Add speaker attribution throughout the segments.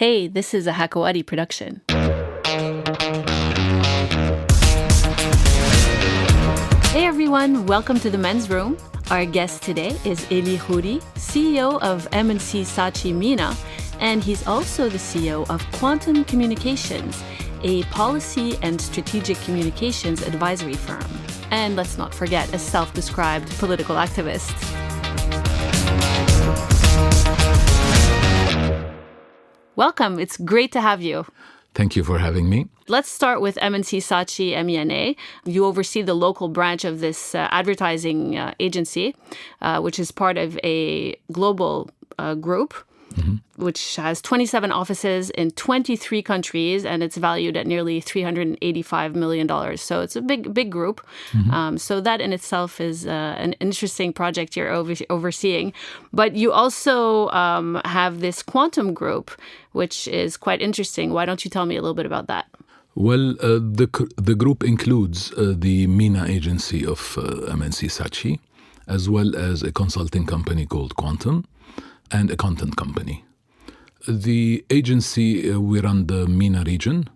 Speaker 1: Hey, this is a Khoury production. Hey everyone, welcome to the Men's Room. Our guest today is Eli Khoury, CEO of MNC Saatchi MENA, and he's also the CEO of Quantum Communications, a policy and strategic communications advisory firm. And let's not forget, a self-described political activist. Welcome. It's great to have you.
Speaker 2: Thank you for having me.
Speaker 1: Let's start with MNC Saatchi MENA. You oversee the local branch of this advertising agency, which is part of a global group, which has 27 offices in 23 countries, and it's valued at nearly $385 million. So it's a big group. So that in itself is an interesting project you're overseeing. But you also have this quantum group, which is quite interesting. Why don't you tell me a little bit about that?
Speaker 2: Well, the group includes the MENA agency of MNC Saatchi, as well as a consulting company called Quantum, and a content company. The agency, we run the MENA region.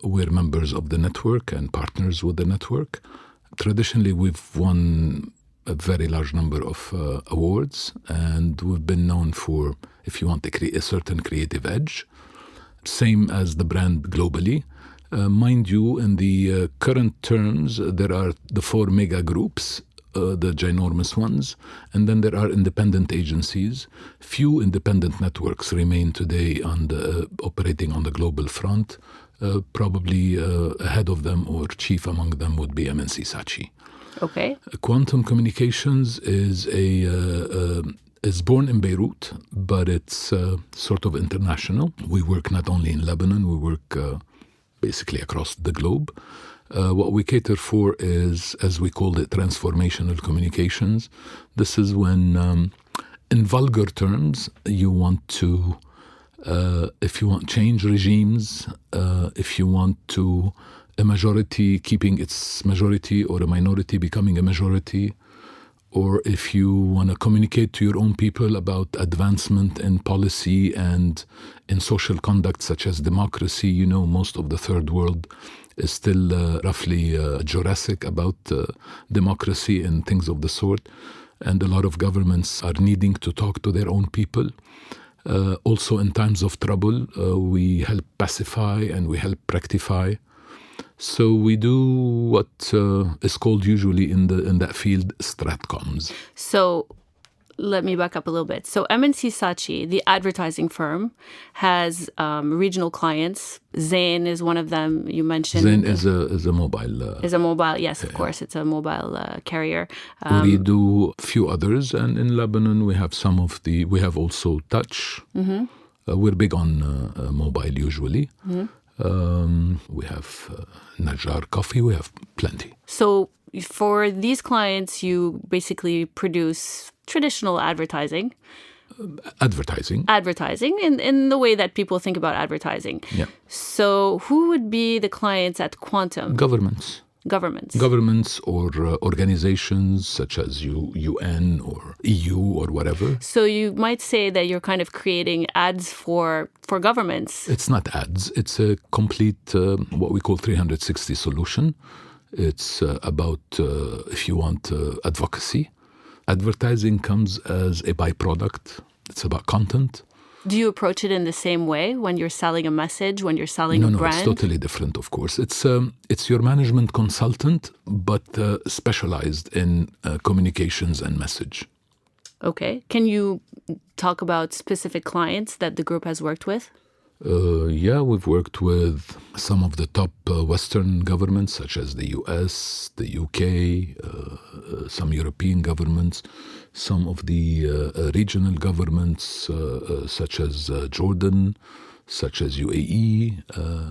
Speaker 2: We're members of the network and partners with the network. Traditionally, we've won a very large number of awards, and we've been known for, if you want, a certain creative edge, same as the brand globally. Mind you, in the current terms, there are the four mega groups, the ginormous ones, and then there are independent agencies. Few independent networks remain today operating on the global front. Probably ahead of them or chief among them would be MNC Saatchi.
Speaker 1: Okay.
Speaker 2: Quantum Communications is born in Beirut, but it's sort of international. We work not only in Lebanon, we work basically across the globe. What we cater for is, as we call it, transformational communications. This is when, in vulgar terms, you want to, if you want change regimes, if you want to a majority keeping its majority or a minority becoming a majority, or if you want to communicate to your own people about advancement in policy and in social conduct such as democracy. You know, most of the third world is still roughly Jurassic about democracy and things of the sort. And a lot of governments are needing to talk to their own people. Also in times of trouble, we help pacify and we help rectify. So we do what is called usually in that field stratcoms.
Speaker 1: So let me back up a little bit. So MNC Saatchi, the advertising firm, has regional clients. Zain is one of them. You mentioned
Speaker 2: Zain is a mobile.
Speaker 1: Is a mobile. Yes, of course, it's a mobile carrier.
Speaker 2: We do a few others, and in Lebanon we have we have also Touch. We're big on mobile usually. We have Najjar Coffee, we have plenty.
Speaker 1: So for these clients, you basically produce traditional advertising.
Speaker 2: Advertising
Speaker 1: in the way that people think about advertising.
Speaker 2: Yeah.
Speaker 1: So who would be the clients at Quantum?
Speaker 2: Governments or organizations such as UN or EU or whatever.
Speaker 1: So you might say that you're kind of creating ads for governments.
Speaker 2: It's not ads. It's a complete, what we call 360 solution. It's about, if you want, advocacy. Advertising comes as a byproduct. It's about content.
Speaker 1: Do you approach it in the same way when you're selling a message, when you're selling a brand?
Speaker 2: No, it's totally different, of course. It's your management consultant, but specialized in communications and message.
Speaker 1: Okay. Can you talk about specific clients that the group has worked with?
Speaker 2: Yeah, we've worked with some of the top Western governments, such as the US, the UK, some European governments, some of the regional governments, such as Jordan, such as UAE.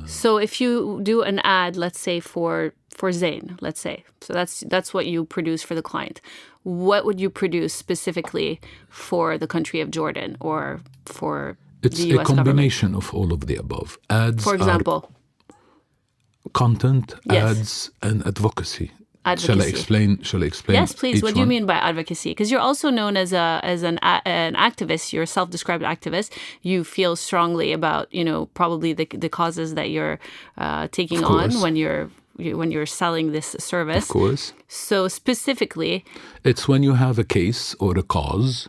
Speaker 1: So if you do an ad, let's say for Zain, let's say, so that's what you produce for the client. What would you produce specifically for the country of Jordan or for
Speaker 2: It's
Speaker 1: the US
Speaker 2: a combination
Speaker 1: government?
Speaker 2: of all of the above. Ads,
Speaker 1: for example,
Speaker 2: content,
Speaker 1: Yes.
Speaker 2: ads, and advocacy
Speaker 1: advocacy.
Speaker 2: Shall I explain?
Speaker 1: Yes, please.
Speaker 2: each
Speaker 1: What do you
Speaker 2: one?
Speaker 1: mean by advocacy? Because you're also known as an activist. You're a self-described activist. You feel strongly about, probably the causes that you're taking on when you're selling this service.
Speaker 2: Of course.
Speaker 1: So specifically,
Speaker 2: It's when you have a case or a cause.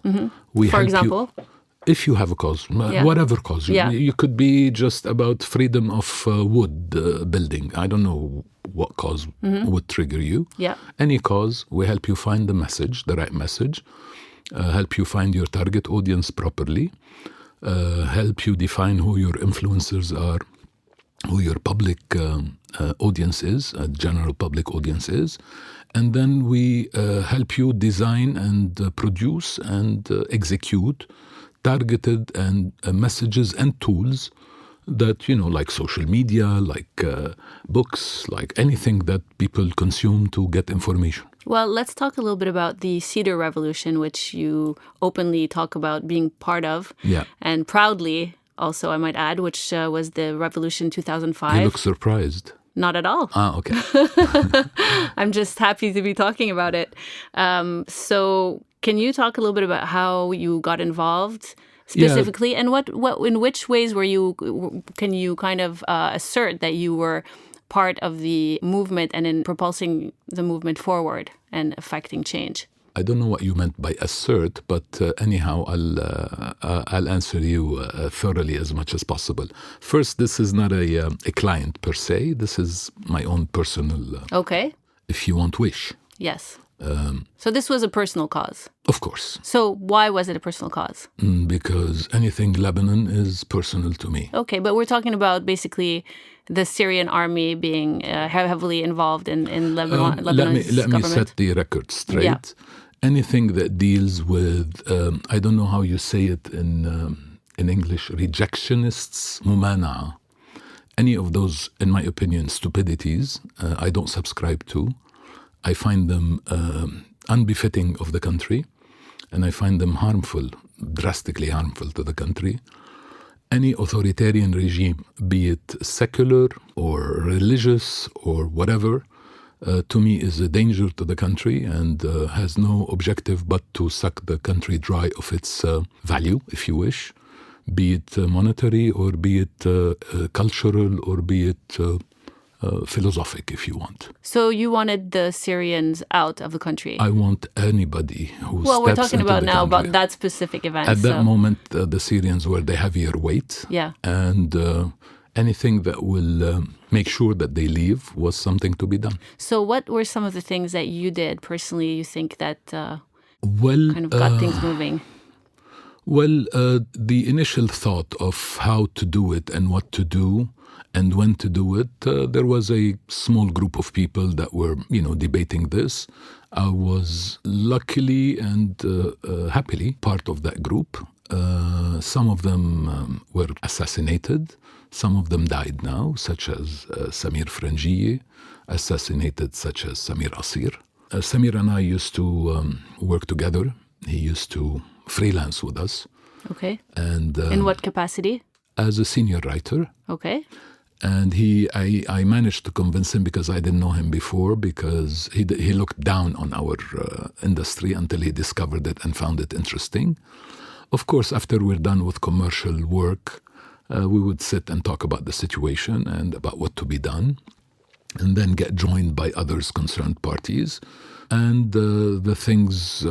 Speaker 2: We
Speaker 1: for
Speaker 2: help
Speaker 1: example,
Speaker 2: you. If you have a cause, whatever cause, you could be just about freedom of wood building. I don't know what cause would trigger you.
Speaker 1: Yeah.
Speaker 2: Any cause, we help you find the message, the right message, help you find your target audience properly, help you define who your influencers are, who your public audience is, general public audience is, and then we help you design and produce and execute targeted and messages and tools that, like social media, like books, like anything that people consume to get information.
Speaker 1: Well, let's talk a little bit about the Cedar Revolution, which you openly talk about being part of, and proudly also, I might add, which was the Revolution 2005.
Speaker 2: You look surprised.
Speaker 1: Not at all.
Speaker 2: Okay.
Speaker 1: I'm just happy to be talking about it. So can you talk a little bit about how you got involved specifically, and what in which ways can you kind of assert that you were part of the movement and in propulsing the movement forward and affecting change?
Speaker 2: I don't know what you meant by assert, but anyhow, I'll answer you thoroughly as much as possible. First, this is not a client per se. This is my own personal, if you want, wish.
Speaker 1: Yes. So this was a personal cause?
Speaker 2: Of course.
Speaker 1: So why was it a personal cause?
Speaker 2: Because anything Lebanon is personal to me.
Speaker 1: Okay, but we're talking about basically the Syrian army being heavily involved in Lebanon's government.
Speaker 2: Let me set the record straight. Yeah. Anything that deals with, I don't know how you say it in English, rejectionists, MENA, any of those, in my opinion, stupidities, I don't subscribe to. I find them unbefitting of the country, and I find them harmful, drastically harmful to the country. Any authoritarian regime, be it secular or religious or whatever, to me is a danger to the country and has no objective but to suck the country dry of its value, if you wish, be it monetary or be it cultural or be it philosophic, if you want.
Speaker 1: So you wanted the Syrians out of the country?
Speaker 2: I want anybody who
Speaker 1: Well, we're talking about now
Speaker 2: country.
Speaker 1: about that specific event.
Speaker 2: At that moment, the Syrians were the heavier weight.
Speaker 1: Yeah.
Speaker 2: And anything that will make sure that they leave was something to be done.
Speaker 1: So what were some of the things that you did personally, you think that kind of got things moving?
Speaker 2: Well, the initial thought of how to do it and what to do and when to do it, there was a small group of people that were, debating this. I was luckily and happily part of that group. Some of them were assassinated. Some of them died now, such as Samir Frangieh, assassinated such as Samir Asir. Samir and I used to work together. He used to freelance with us.
Speaker 1: Okay.
Speaker 2: And
Speaker 1: in what capacity?
Speaker 2: As a senior writer.
Speaker 1: Okay.
Speaker 2: And I managed to convince him because I didn't know him before, because he looked down on our industry until he discovered it and found it interesting. Of course, after we're done with commercial work, we would sit and talk about the situation and about what to be done, and then get joined by others concerned parties. And the things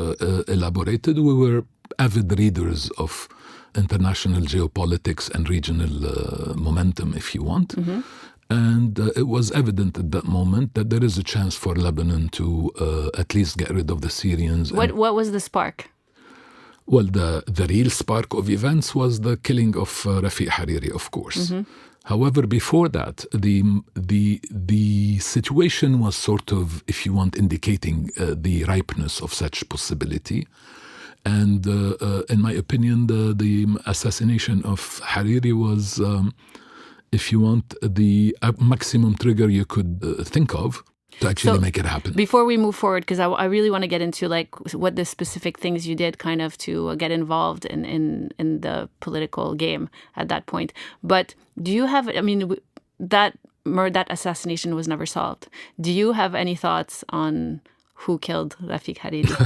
Speaker 2: elaborated. We were avid readers of international geopolitics and regional momentum, if you want. Mm-hmm. And it was evident at that moment that there is a chance for Lebanon to at least get rid of the Syrians.
Speaker 1: What was the spark?
Speaker 2: Well, the real spark of events was the killing of Rafiq Hariri, of course. Mm-hmm. However, before that, the situation was sort of, if you want, indicating the ripeness of such possibility. And in my opinion, the assassination of Hariri was, if you want, the maximum trigger you could think of to actually make it happen.
Speaker 1: Before we move forward, because I really want to get into what the specific things you did kind of to get involved in the political game at that point. But do you have, that that assassination was never solved. Do you have any thoughts on who killed Rafiq Hariri?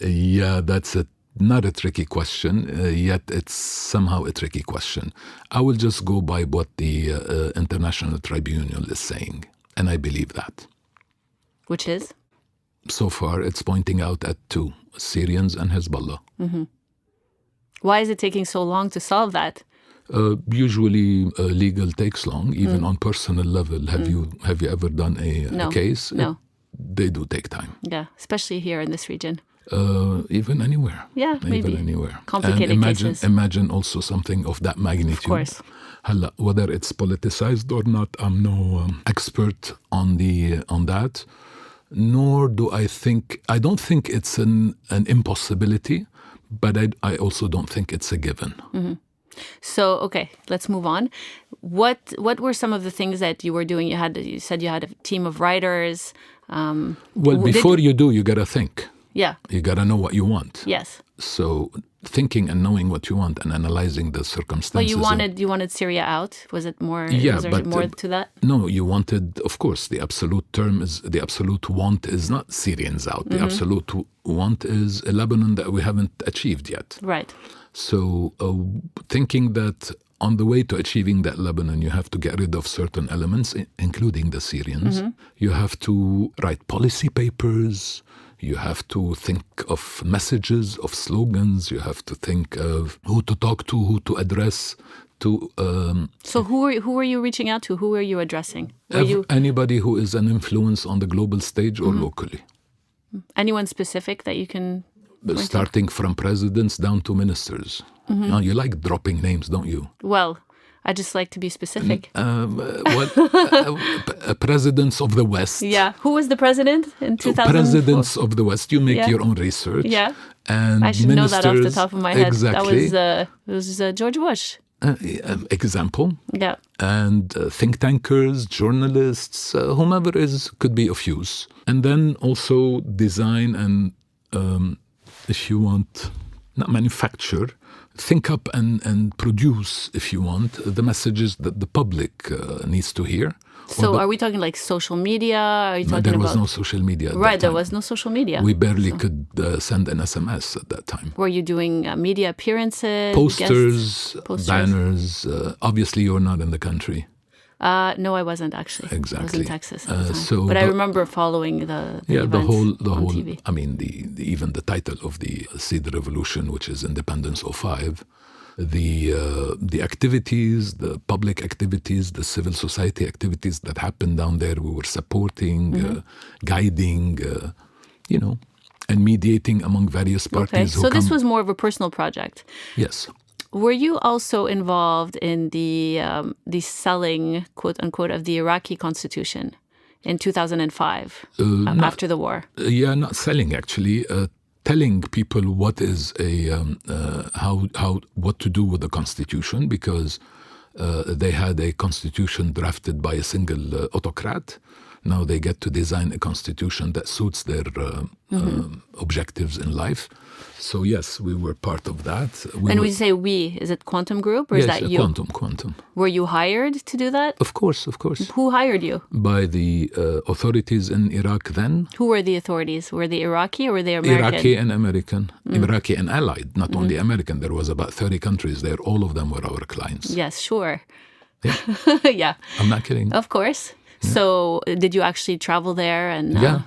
Speaker 2: Yeah, that's not a tricky question, yet it's somehow a tricky question. I will just go by what the International Tribunal is saying, and I believe that.
Speaker 1: Which is?
Speaker 2: So far, it's pointing out at two, Syrians and Hezbollah.
Speaker 1: Mm-hmm. Why is it taking so long to solve that?
Speaker 2: Usually, legal takes long, even on personal level. Have you ever done a case?
Speaker 1: No.
Speaker 2: They do take time.
Speaker 1: Yeah, especially here in this region.
Speaker 2: Even anywhere.
Speaker 1: Yeah, maybe.
Speaker 2: Even anywhere.
Speaker 1: Complicated cases.
Speaker 2: Imagine also something of that magnitude.
Speaker 1: Of course.
Speaker 2: Whether it's politicized or not, I'm no expert on that. Nor do I don't think it's an impossibility, but I also don't think it's a given.
Speaker 1: Mm-hmm. So, okay, let's move on. What were some of the things that you were doing? You said you had a team of writers.
Speaker 2: Before you got to think.
Speaker 1: Yeah.
Speaker 2: You got to know what you want.
Speaker 1: Yes.
Speaker 2: So thinking and knowing what you want and analyzing the circumstances.
Speaker 1: But you wanted Syria out? Was it more?
Speaker 2: Yeah,
Speaker 1: was there
Speaker 2: but
Speaker 1: more to that?
Speaker 2: No, you wanted, of course, the absolute want is not Syrians out. The absolute want is a Lebanon that we haven't achieved yet.
Speaker 1: Right.
Speaker 2: So thinking that on the way to achieving that Lebanon, you have to get rid of certain elements, including the Syrians. You have to write policy papers. You have to think of messages, of slogans. You have to think of who to talk to, who to address.
Speaker 1: So who are you reaching out to? Who are you addressing?
Speaker 2: Anybody who is an influence on the global stage or locally.
Speaker 1: Anyone specific that you can?
Speaker 2: Starting from presidents down to ministers. Now, you like dropping names, don't you?
Speaker 1: Well, I just like to be specific.
Speaker 2: Presidents of the West.
Speaker 1: Yeah. Who was the president in 2004?
Speaker 2: Presidents of the West. You make your own research.
Speaker 1: Yeah.
Speaker 2: And
Speaker 1: I should know that off the top of my head.
Speaker 2: Exactly.
Speaker 1: That was George Bush.
Speaker 2: Example.
Speaker 1: Yeah.
Speaker 2: And think tankers, journalists, whomever could be of use. And then also design and, if you want, not manufacture, think up and produce, if you want, the messages that the public needs to hear.
Speaker 1: So are we talking like social media? Are you talking
Speaker 2: there was no social media at that time.
Speaker 1: There was no social media.
Speaker 2: We barely could send an SMS at that time.
Speaker 1: Were you doing media appearances?
Speaker 2: Posters, banners. Obviously, you're not in the country.
Speaker 1: No, I wasn't actually.
Speaker 2: Exactly.
Speaker 1: I was in Texas at the time. But I remember following the events
Speaker 2: the whole
Speaker 1: on TV.
Speaker 2: I mean, even the title of the Cedar Revolution, which is Independence 05, the activities, the public activities, the civil society activities that happened down there, we were supporting, guiding, and mediating among various parties.
Speaker 1: Okay, so this was more of a personal project.
Speaker 2: Yes.
Speaker 1: Were you also involved in the selling, quote unquote, of the Iraqi constitution in 2005 after the war?
Speaker 2: Yeah, not selling actually. Telling people what is what to do with the constitution, because they had a constitution drafted by a single autocrat. Now they get to design a constitution that suits their objectives in life. So yes, we were part of that.
Speaker 1: When we say we, is it Quantum Group or is that you?
Speaker 2: Quantum.
Speaker 1: Were you hired to do that?
Speaker 2: Of course.
Speaker 1: Who hired you?
Speaker 2: By the authorities in Iraq then.
Speaker 1: Who were the authorities? Were they Iraqi or were they American?
Speaker 2: Iraqi and American. Iraqi and allied, not only American. There was about 30 countries there. All of them were our clients.
Speaker 1: Yes, sure.
Speaker 2: Yeah.
Speaker 1: Yeah.
Speaker 2: I'm not kidding.
Speaker 1: Of course. Yeah. So did you actually travel there? And
Speaker 2: Yeah.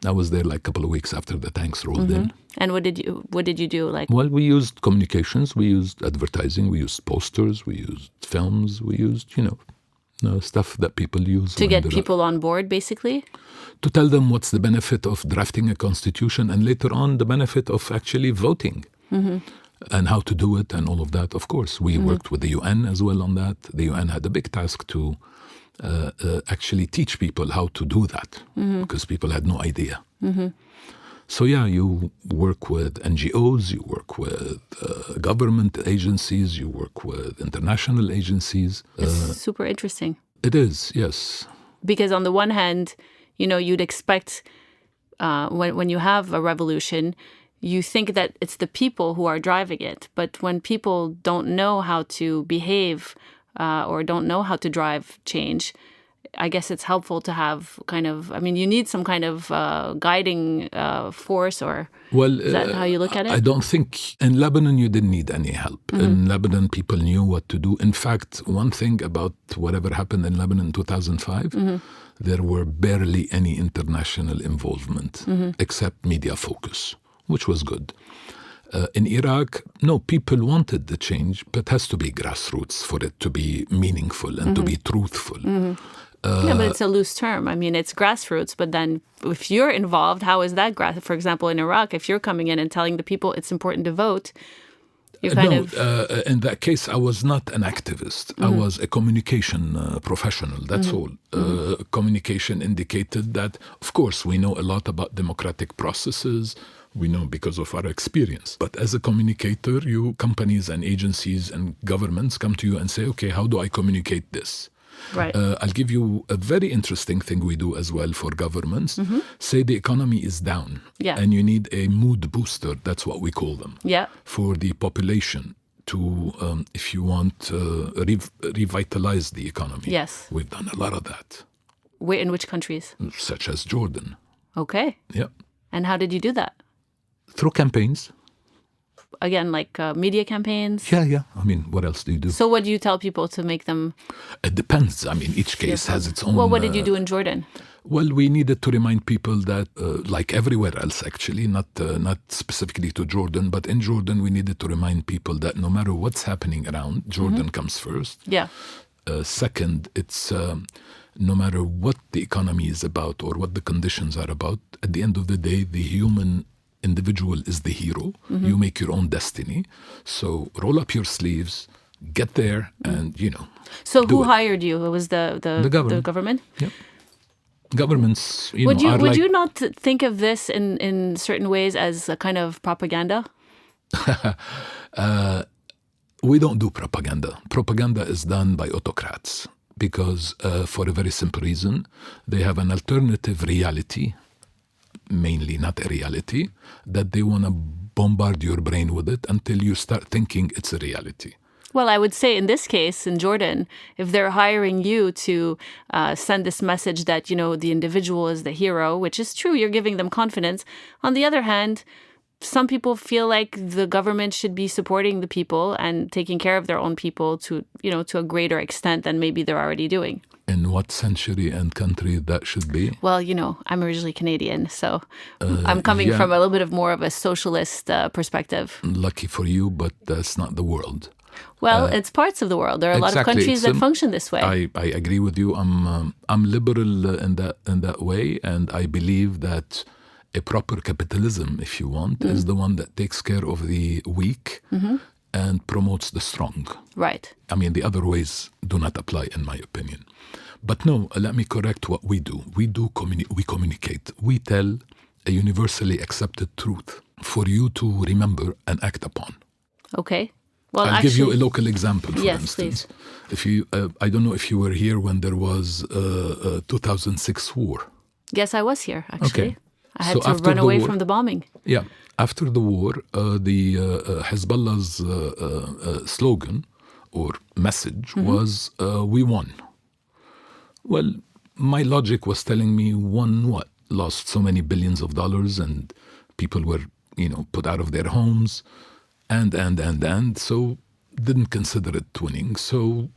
Speaker 2: I was there like a couple of weeks after the tanks rolled in.
Speaker 1: And what did you do?
Speaker 2: Well, we used communications, we used advertising, we used posters, we used films, we used, stuff that people use.
Speaker 1: To get people on board, basically?
Speaker 2: To tell them what's the benefit of drafting a constitution and later on the benefit of actually voting. And how to do it and all of that, of course. We worked with the UN as well on that. The UN had a big task to actually teach people how to do that because people had no idea. So yeah, you work with NGOs, you work with government agencies, you work with international agencies.
Speaker 1: It's super interesting.
Speaker 2: It is, yes.
Speaker 1: Because on the one hand, you'd expect when you have a revolution, you think that it's the people who are driving it. But when people don't know how to behave or don't know how to drive change, I guess it's helpful to have you need some kind of guiding force, or is that how you look at it?
Speaker 2: I don't think in Lebanon you didn't need any help. Mm-hmm. In Lebanon, people knew what to do. In fact, one thing about whatever happened in Lebanon in 2005, mm-hmm. there were barely any international involvement, mm-hmm. except media focus, which was good. In Iraq, no, people wanted the change, but it has to be grassroots for it to be meaningful and mm-hmm. to be truthful. Mm-hmm.
Speaker 1: Yeah, but it's a loose term. I mean, it's grassroots, but then if you're involved, how is that for example, in Iraq, if you're coming in and telling the people it's important to vote, you're
Speaker 2: in that case, I was not an activist. Mm-hmm. I was a communication professional, that's mm-hmm. all. Mm-hmm. Communication indicated that, of course, we know a lot about democratic processes. We know because of our experience. But as a communicator, companies and agencies and governments come to you and say, okay, how do I communicate this?
Speaker 1: Right.
Speaker 2: I'll give you a very interesting thing we do as well for governments. Mm-hmm. Say the economy is down,
Speaker 1: yeah.
Speaker 2: and you need a mood booster, that's what we call them,
Speaker 1: yeah.
Speaker 2: for the population to, if you want, revitalize the economy.
Speaker 1: Yes.
Speaker 2: We've done a lot of that.
Speaker 1: In which countries?
Speaker 2: Such as Jordan.
Speaker 1: Okay.
Speaker 2: Yeah.
Speaker 1: And how did you do that?
Speaker 2: Through campaigns.
Speaker 1: Again, like media campaigns?
Speaker 2: Yeah. I mean, what else do you do?
Speaker 1: So what do you tell people to make them...
Speaker 2: It depends. I mean, each case has its own...
Speaker 1: Well, what did you do in Jordan?
Speaker 2: Well, we needed to remind people that, like everywhere else actually, not specifically to Jordan, but in Jordan we needed to remind people that no matter what's happening around, Jordan mm-hmm. comes first.
Speaker 1: Yeah.
Speaker 2: Second, it's no matter what the economy is about or what the conditions are about, at the end of the day, the human individual is the hero. Mm-hmm. You make your own destiny. So roll up your sleeves, get there, and,
Speaker 1: So who hired you? It was the government?
Speaker 2: Yeah. Governments,
Speaker 1: would you not think of this in certain ways as a kind of propaganda?
Speaker 2: We don't do propaganda. Propaganda is done by autocrats because for a very simple reason, they have an alternative reality, mainly not a reality, that they want to bombard your brain with it until you start thinking it's a reality.
Speaker 1: Well, I would say in this case, in Jordan, if they're hiring you to send this message that, the individual is the hero, which is true, you're giving them confidence. On the other hand, some people feel like the government should be supporting the people and taking care of their own people to a greater extent than maybe they're already doing.
Speaker 2: In what century and country that should be?
Speaker 1: Well, I'm originally Canadian, so I'm coming from a little bit of more of a socialist perspective.
Speaker 2: Lucky for you, but that's not the world.
Speaker 1: Well, it's parts of the world. There are a lot of countries that function this way.
Speaker 2: I agree with you. I'm liberal in that way, and I believe that a proper capitalism, if you want, mm-hmm. is the one that takes care of the weak mm-hmm. and promotes the strong.
Speaker 1: Right.
Speaker 2: I mean, the other ways do not apply, in my opinion. But no, let me correct what we do. We communicate. We tell a universally accepted truth for you to remember and act upon.
Speaker 1: Okay. Well,
Speaker 2: I'll give you a local example, for
Speaker 1: Please.
Speaker 2: instance. If you, I don't know if you were here when there was a 2006 war.
Speaker 1: Yes, I was here, actually.
Speaker 2: Okay.
Speaker 1: I had to run away from the bombing.
Speaker 2: Yeah. After the war, the Hezbollah's slogan or message mm-hmm. was, we won. Well, my logic was telling me, won what? Lost so many billions of dollars and people were, put out of their homes and. So didn't consider it winning. So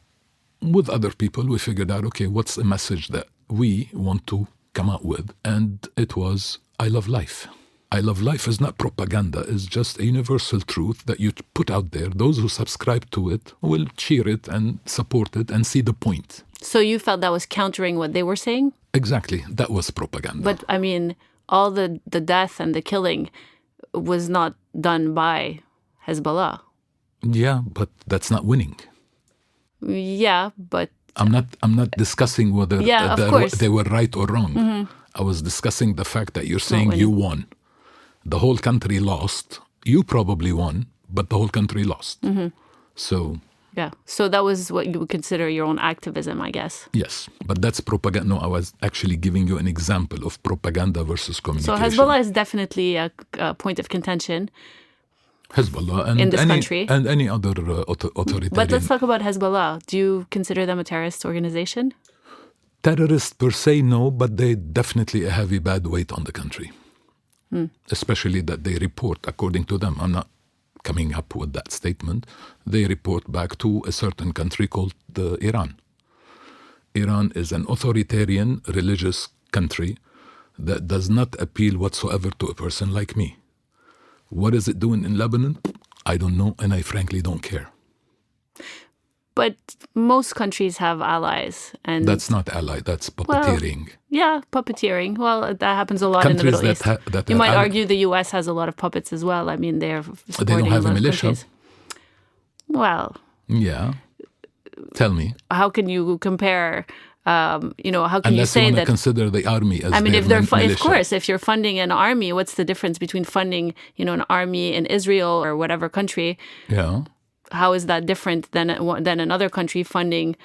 Speaker 2: with other people, we figured out, okay, what's a message that we want to come out with? And it was, I love life. I love life is not propaganda. It's just a universal truth that you put out there. Those who subscribe to it will cheer it and support it and see the point.
Speaker 1: So you felt that was countering what they were saying?
Speaker 2: Exactly. That was propaganda.
Speaker 1: But, I mean, all the death and the killing was not done by Hezbollah.
Speaker 2: Yeah, but that's not winning.
Speaker 1: Yeah, but...
Speaker 2: I'm not discussing whether they were right or wrong. Mm-hmm. I was discussing the fact that you're saying you won. The whole country lost. You probably won, but the whole country lost. Mm-hmm. So...
Speaker 1: Yeah, so that was what you would consider your own activism, I guess.
Speaker 2: Yes, but that's propaganda. No, I was actually giving you an example of propaganda versus communication.
Speaker 1: So Hezbollah is definitely a point of contention.
Speaker 2: Hezbollah and
Speaker 1: in this country.
Speaker 2: And any other authoritarian.
Speaker 1: But let's talk about Hezbollah. Do you consider them a terrorist organization?
Speaker 2: Terrorists per se, no, but they definitely a heavy bad weight on the country. Especially that they report, according to them. I'm not coming up with that statement. They report back to a certain country called Iran. Iran is an authoritarian religious country that does not appeal whatsoever to a person like me. What is it doing in Lebanon? I don't know, and I frankly don't care.
Speaker 1: But most countries have allies. And
Speaker 2: that's not ally, that's puppeteering.
Speaker 1: Puppeteering. Well, that happens a lot in the Middle East. You might argue the U.S. has a lot of puppets as well. I mean, they're supporting
Speaker 2: they don't have a militia.
Speaker 1: Countries. Well.
Speaker 2: Yeah. Tell me.
Speaker 1: How can you compare... how can you say that? Unless you want to
Speaker 2: consider the army as
Speaker 1: if they're of course, if you're funding an army, what's the difference between funding, an army in Israel or whatever country?
Speaker 2: Yeah.
Speaker 1: How is that different than another country funding,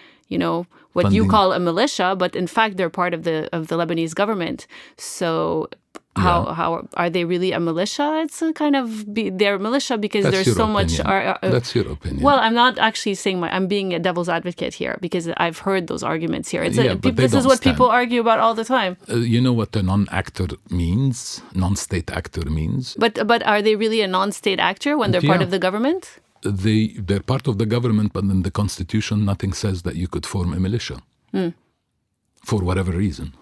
Speaker 1: what you call a militia, but in fact they're part of the Lebanese government? So how are they really a militia? It's a kind of they're a militia because there's so much.
Speaker 2: That's your opinion.
Speaker 1: Well, I'm not actually saying I'm being a devil's advocate here because I've heard those arguments here. This is what people argue about all the time.
Speaker 2: You know what a non-actor means? Non-state actor means.
Speaker 1: But are they really a non-state actor when they're part of the government?
Speaker 2: They're part of the government, but in the Constitution, nothing says that you could form a militia for whatever reason.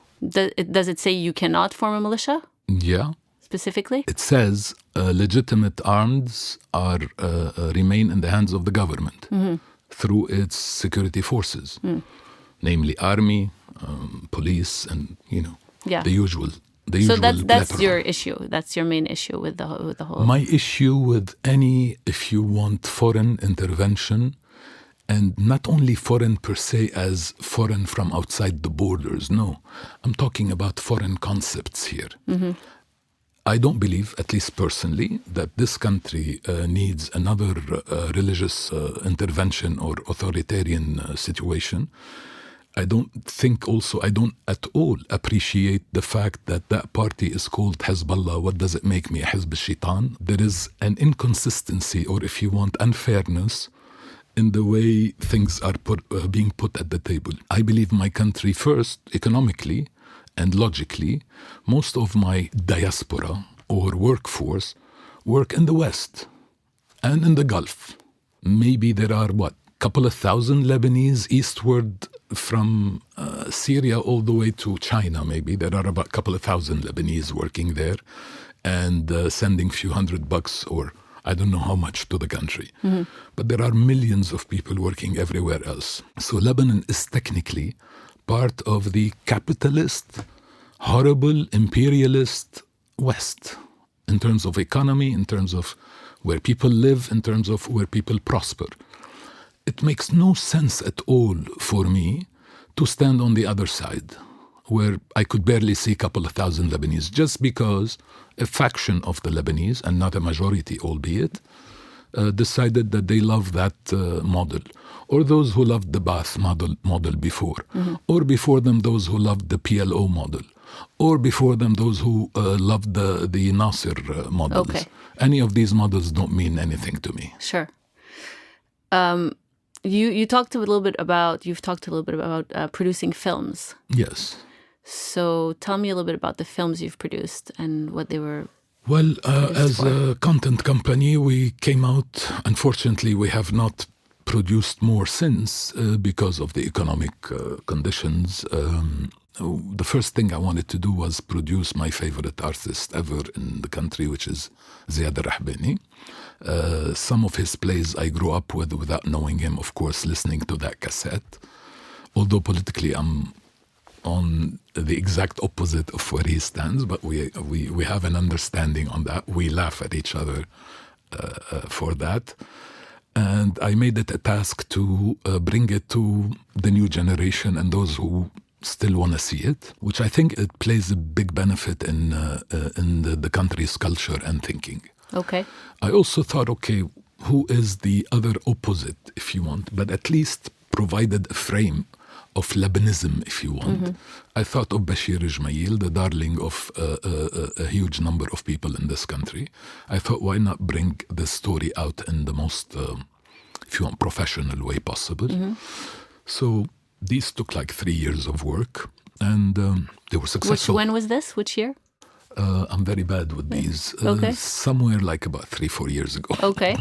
Speaker 1: Does it say you cannot form a militia?
Speaker 2: Yeah.
Speaker 1: Specifically?
Speaker 2: It says legitimate arms are remain in the hands of the government through its security forces, namely army, police, and the usual. So
Speaker 1: that's your issue. That's your main issue with the whole.
Speaker 2: My issue with any, if you want, foreign intervention, and not only foreign per se as foreign from outside the borders. No, I'm talking about foreign concepts here. I don't believe, at least personally, that this country needs another religious intervention or authoritarian situation. I don't at all appreciate the fact that party is called Hezbollah. What does it make me, Hizb al-Shaitan? There is an inconsistency, or if you want, unfairness in the way things are being put at the table. I believe my country first, economically and logically. Most of my diaspora or workforce work in the West and in the Gulf. Maybe there are, couple of thousand Lebanese eastward from Syria all the way to China, maybe. There are about a couple of thousand Lebanese working there and sending a few $100 or I don't know how much to the country. But there are millions of people working everywhere else. So Lebanon is technically part of the capitalist, horrible, imperialist West in terms of economy, in terms of where people live, in terms of where people prosper. It makes no sense at all for me to stand on the other side, where I could barely see a couple of thousand Lebanese, just because a faction of the Lebanese, and not a majority albeit, decided that they love that model. Or those who loved the Ba'ath model before. Or before them, those who loved the PLO model. Or before them, those who loved the Nasser models.
Speaker 1: Okay.
Speaker 2: Any of these models don't mean anything to me.
Speaker 1: Sure. You've talked a little bit about producing films.
Speaker 2: Yes.
Speaker 1: So tell me a little bit about the films you've produced and what they were.
Speaker 2: Well, as a content company, we came out. Unfortunately, we have not produced more since because of the economic conditions. The first thing I wanted to do was produce my favorite artist ever in the country, which is Cedar. Some of his plays I grew up with without knowing him, of course, listening to that cassette. Although politically I'm on the exact opposite of where he stands, but we have an understanding on that. We laugh at each other for that. And I made it a task to bring it to the new generation and those who still want to see it, which I think it plays a big benefit in the country's culture and thinking.
Speaker 1: Okay.
Speaker 2: I also thought, who is the other opposite, if you want, but at least provided a frame of Lebanism, if you want. I thought of Bashir Ismail, the darling of a huge number of people in this country. I thought, why not bring this story out in the most, if you want, professional way possible. So these took like 3 years of work, and they were successful.
Speaker 1: When was this? Which year?
Speaker 2: I'm very bad with these.
Speaker 1: Okay.
Speaker 2: Somewhere like about 3-4 years ago.
Speaker 1: Okay.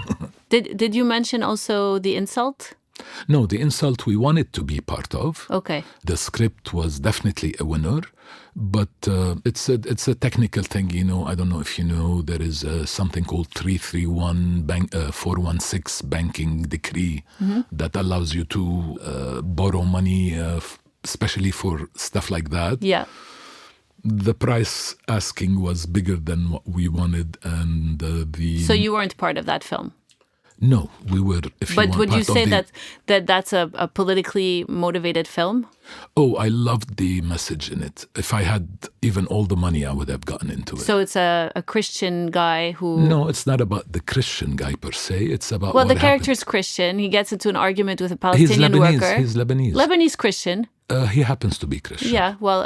Speaker 1: Did you mention also The Insult?
Speaker 2: No, The Insult we wanted to be part of.
Speaker 1: Okay.
Speaker 2: The script was definitely a winner, but it's a technical thing, you know. I don't know if you know, there is something called 416 banking decree that allows you to borrow money, especially for stuff like that.
Speaker 1: Yeah.
Speaker 2: The price asking was bigger than what we wanted, and
Speaker 1: So you weren't part of that film?
Speaker 2: No, we were.
Speaker 1: But would you say that's a politically motivated film?
Speaker 2: Oh, I loved the message in it. If I had even all the money, I would have gotten into it.
Speaker 1: So it's a Christian guy who...
Speaker 2: No, it's not about the Christian guy per se. It's about
Speaker 1: Well,
Speaker 2: what
Speaker 1: the character's
Speaker 2: happened.
Speaker 1: Christian. He gets into an argument with a Palestinian worker.
Speaker 2: He's Lebanese.
Speaker 1: Lebanese Christian.
Speaker 2: He happens to be Christian.
Speaker 1: Yeah, well,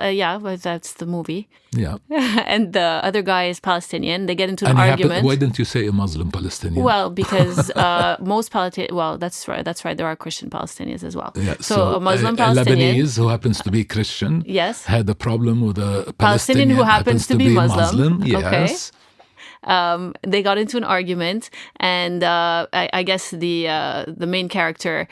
Speaker 1: that's the movie.
Speaker 2: Yeah.
Speaker 1: And the other guy is Palestinian. They get into an
Speaker 2: And
Speaker 1: argument.
Speaker 2: why didn't you say a Muslim Palestinian?
Speaker 1: Well, because most Palestinians... Well, that's right. There are Christian Palestinians as well.
Speaker 2: Yeah,
Speaker 1: so a Muslim
Speaker 2: a
Speaker 1: Palestinian...
Speaker 2: Lebanese who happens to be Christian
Speaker 1: Yes.
Speaker 2: had a problem with a
Speaker 1: Palestinian who happens to be Muslim.
Speaker 2: Yes.
Speaker 1: Okay. They got into an argument, and I guess the main character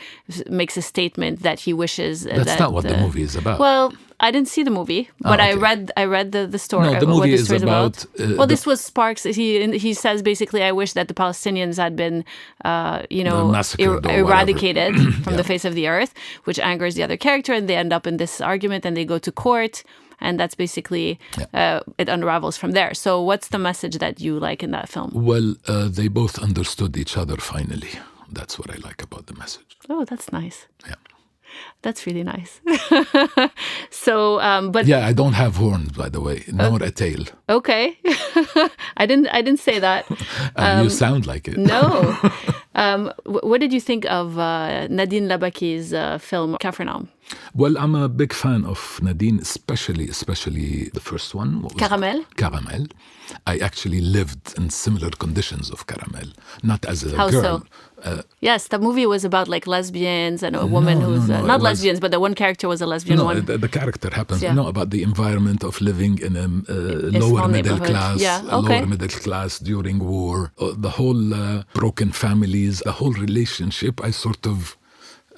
Speaker 1: makes a statement that he wishes
Speaker 2: That's not what the movie is about.
Speaker 1: Well, I didn't see the movie, but
Speaker 2: okay.
Speaker 1: I read the story.
Speaker 2: No, the movie is about.
Speaker 1: Well, this was Sparks. He says basically, I wish that the Palestinians had been,
Speaker 2: massacred or
Speaker 1: eradicated from the face of the earth, which angers the other character, and they end up in this argument, and they go to court. And that's basically, it unravels from there. So what's the message that you like in that film?
Speaker 2: Well, they both understood each other finally. That's what I like about the message.
Speaker 1: Oh, that's nice.
Speaker 2: Yeah.
Speaker 1: That's really nice. So, but...
Speaker 2: Yeah, I don't have horns, by the way, nor a tail.
Speaker 1: Okay. I didn't say that.
Speaker 2: You sound like it.
Speaker 1: No. What did you think of Nadine Labaki's film, Capernaum?
Speaker 2: Well, I'm a big fan of Nadine, especially the first one. What was
Speaker 1: Caramel?
Speaker 2: it? Caramel. I actually lived in similar conditions of Caramel, not as a
Speaker 1: How
Speaker 2: girl.
Speaker 1: so? Yes, the movie was about like lesbians and a woman who's not lesbians, but the one character was a lesbian one.
Speaker 2: The character happens. Yeah. About the environment of living in a lower middle class, lower middle class during war, the whole broken families, the whole relationship. I sort of.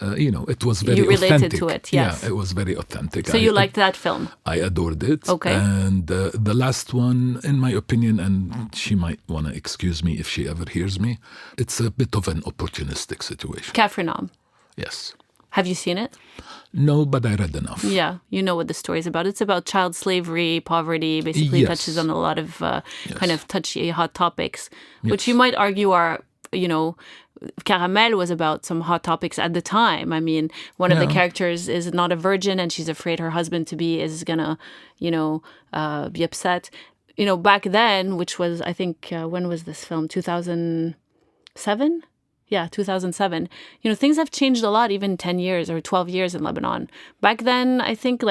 Speaker 2: It was very authentic.
Speaker 1: You related to it, yes.
Speaker 2: Yeah, it was very authentic.
Speaker 1: So you liked that film?
Speaker 2: I adored it.
Speaker 1: Okay.
Speaker 2: And the last one, in my opinion, and she might want to excuse me if she ever hears me, it's a bit of an opportunistic situation.
Speaker 1: Capernaum?
Speaker 2: Yes.
Speaker 1: Have you seen it?
Speaker 2: No, but I read enough.
Speaker 1: Yeah, you know what the story is about. It's about child slavery, poverty, basically touches on a lot of kind of touchy, hot topics, which you might argue are, Caramel was about some hot topics at the time. I mean, one of the characters is not a virgin and she's afraid her husband is gonna, be upset. Back then, which was, I think, when was this film? 2007? Yeah, 2007. Things have changed a lot, even 10 years or 12 years in Lebanon. Back then, I think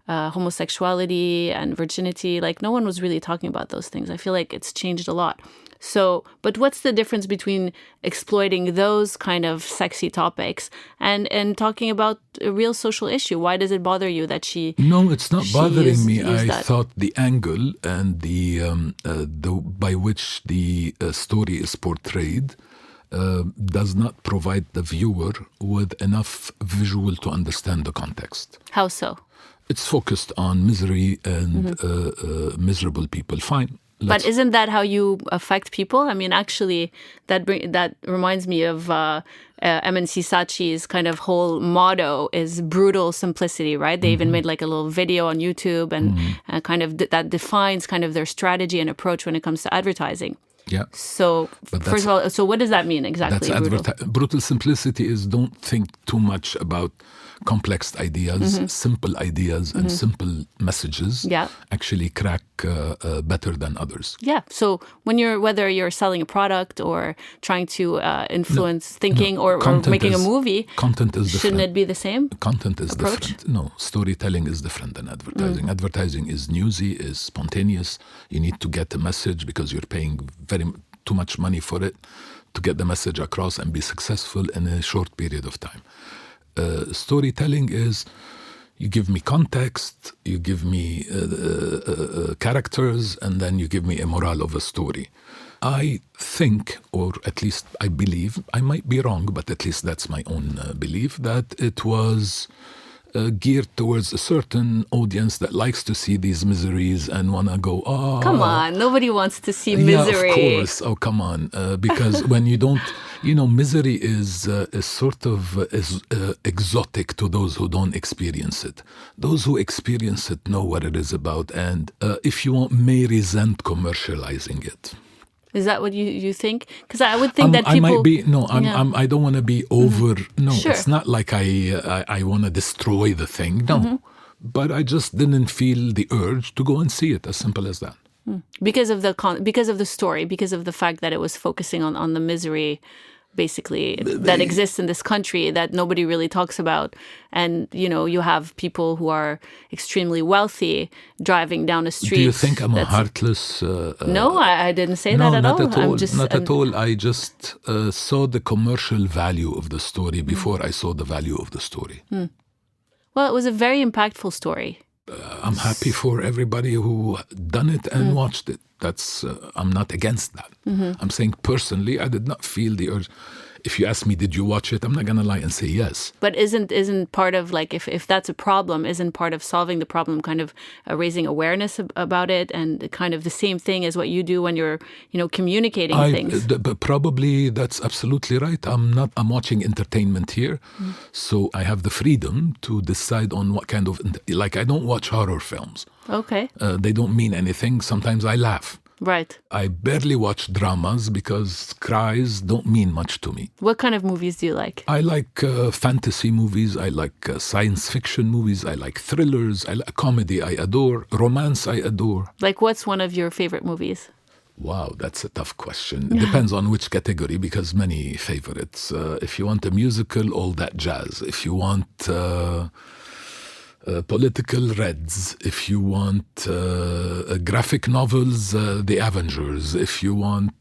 Speaker 1: homosexuality and virginity, no one was really talking about those things. I feel like it's changed a lot. So, but what's the difference between exploiting those kind of sexy topics and talking about a real social issue? Why does it bother you that she...
Speaker 2: No, it's not bothering me.
Speaker 1: I
Speaker 2: thought the angle and the by which the story is portrayed does not provide the viewer with enough visual to understand the context.
Speaker 1: How so?
Speaker 2: It's focused on misery and miserable people. Fine.
Speaker 1: But isn't that how you affect people? I mean, actually, that reminds me of MNC Saatchi's kind of whole motto is brutal simplicity, right? They even made a little video on YouTube and kind of that defines kind of their strategy and approach when it comes to advertising.
Speaker 2: Yeah.
Speaker 1: So, first of all, so what does that mean exactly?
Speaker 2: That's brutal simplicity is don't think too much about complex ideas, simple ideas and simple messages actually crack better than others.
Speaker 1: Yeah. So whether you're selling a product or trying to influence thinking or making a movie,
Speaker 2: content is different.
Speaker 1: Shouldn't it be the same?
Speaker 2: Content is
Speaker 1: approach?
Speaker 2: Different. No, storytelling is different than advertising. Advertising is newsy, is spontaneous. You need to get a message because you're paying too much money for it to get the message across and be successful in a short period of time. Storytelling is you give me context, you give me characters, and then you give me a moral of a story. I think, or at least I believe, I might be wrong, but at least that's my own belief, that it was geared towards a certain audience that likes to see these miseries and want to go, oh.
Speaker 1: Come on, nobody wants to see misery.
Speaker 2: Yeah, of course. Oh, come on. Because when you don't, misery is sort of exotic to those who don't experience it. Those who experience it know what it is about, and if you want, may resent commercializing it.
Speaker 1: Is that what you think? Because I would think that people...
Speaker 2: I might be... No, I don't want to be over... No, sure. It's not like I want to destroy the thing. No. But I just didn't feel the urge to go and see it. As simple as that.
Speaker 1: Because of the story, because of the fact that it was focusing on the misery, basically, that exists in this country that nobody really talks about. And, you have people who are extremely wealthy driving down a street.
Speaker 2: Do you think I'm a heartless...
Speaker 1: No, I didn't say that at all.
Speaker 2: Not at all. I just saw the commercial value of the story before I saw the value of the story.
Speaker 1: Well, it was a very impactful story.
Speaker 2: I'm happy for everybody who done it and watched it. That's I'm not against that. I'm saying personally, I did not feel the urge. If you ask me, did you watch it? I'm not going to lie and say yes.
Speaker 1: But isn't part of, like, if that's a problem, isn't part of solving the problem kind of raising awareness about it, and kind of the same thing as what you do when you're, communicating things?
Speaker 2: Probably that's absolutely right. I'm watching entertainment here, so I have the freedom to decide on what kind of, I don't watch horror films.
Speaker 1: Okay.
Speaker 2: They don't mean anything. Sometimes I laugh.
Speaker 1: Right.
Speaker 2: I barely watch dramas because cries don't mean much to me.
Speaker 1: What kind of movies do you like?
Speaker 2: I like fantasy movies. I like science fiction movies. I like thrillers. I like comedy. I adore. Romance. I adore.
Speaker 1: Like, what's one of your favorite movies?
Speaker 2: Wow, that's a tough question. It depends on which category, because many favorites. If you want a musical, all that jazz. If you want... political reds. If you want graphic novels, The Avengers. If you want,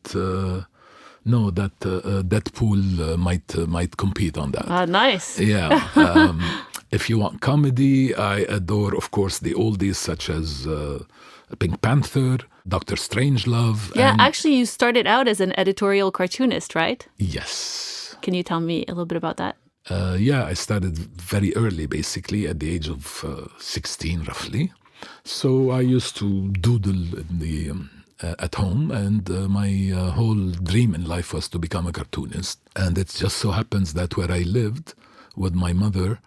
Speaker 2: Deadpool might compete on that.
Speaker 1: Nice.
Speaker 2: Yeah. If you want comedy, I adore, of course, the oldies such as Pink Panther, Dr. Strangelove.
Speaker 1: Yeah, actually, you started out as an editorial cartoonist, right?
Speaker 2: Yes.
Speaker 1: Can you tell me a little bit about that?
Speaker 2: I started very early, basically, at the age of 16, roughly. So I used to doodle at home, and my whole dream in life was to become a cartoonist. And it just so happens that where I lived with my mother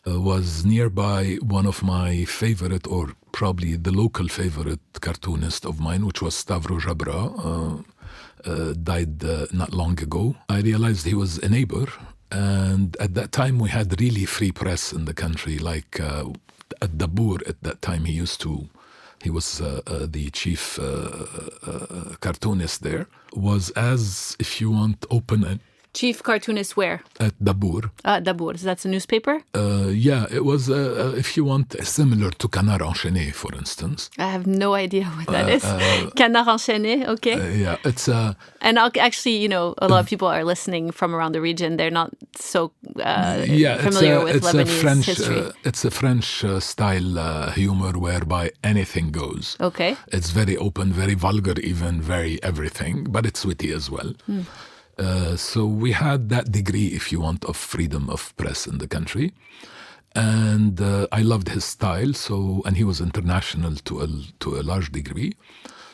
Speaker 2: was nearby one of my favorite, or probably the local favorite cartoonist of mine, which was Stavro Jabra, died not long ago. I realized he was a neighbor. And at that time, we had really free press in the country. Like at Dabour, at that time, he was the chief cartoonist there. Was, as if you want, open and...
Speaker 1: Chief cartoonist where?
Speaker 2: At Dabour.
Speaker 1: Dabour. So that's a newspaper?
Speaker 2: Yeah, it was, if you want, similar to Canard Enchaîné, for instance.
Speaker 1: I have no idea what that is. Canard Enchaîné, okay.
Speaker 2: Yeah, it's...
Speaker 1: and actually, a lot of people are listening from around the region. They're not so familiar with Lebanese history.
Speaker 2: It's a French style humor whereby anything goes.
Speaker 1: Okay.
Speaker 2: It's very open, very vulgar even, very everything, but it's witty as well. So we had that degree, if you want, of freedom of press in the country. And I loved his style, and he was international to a large degree.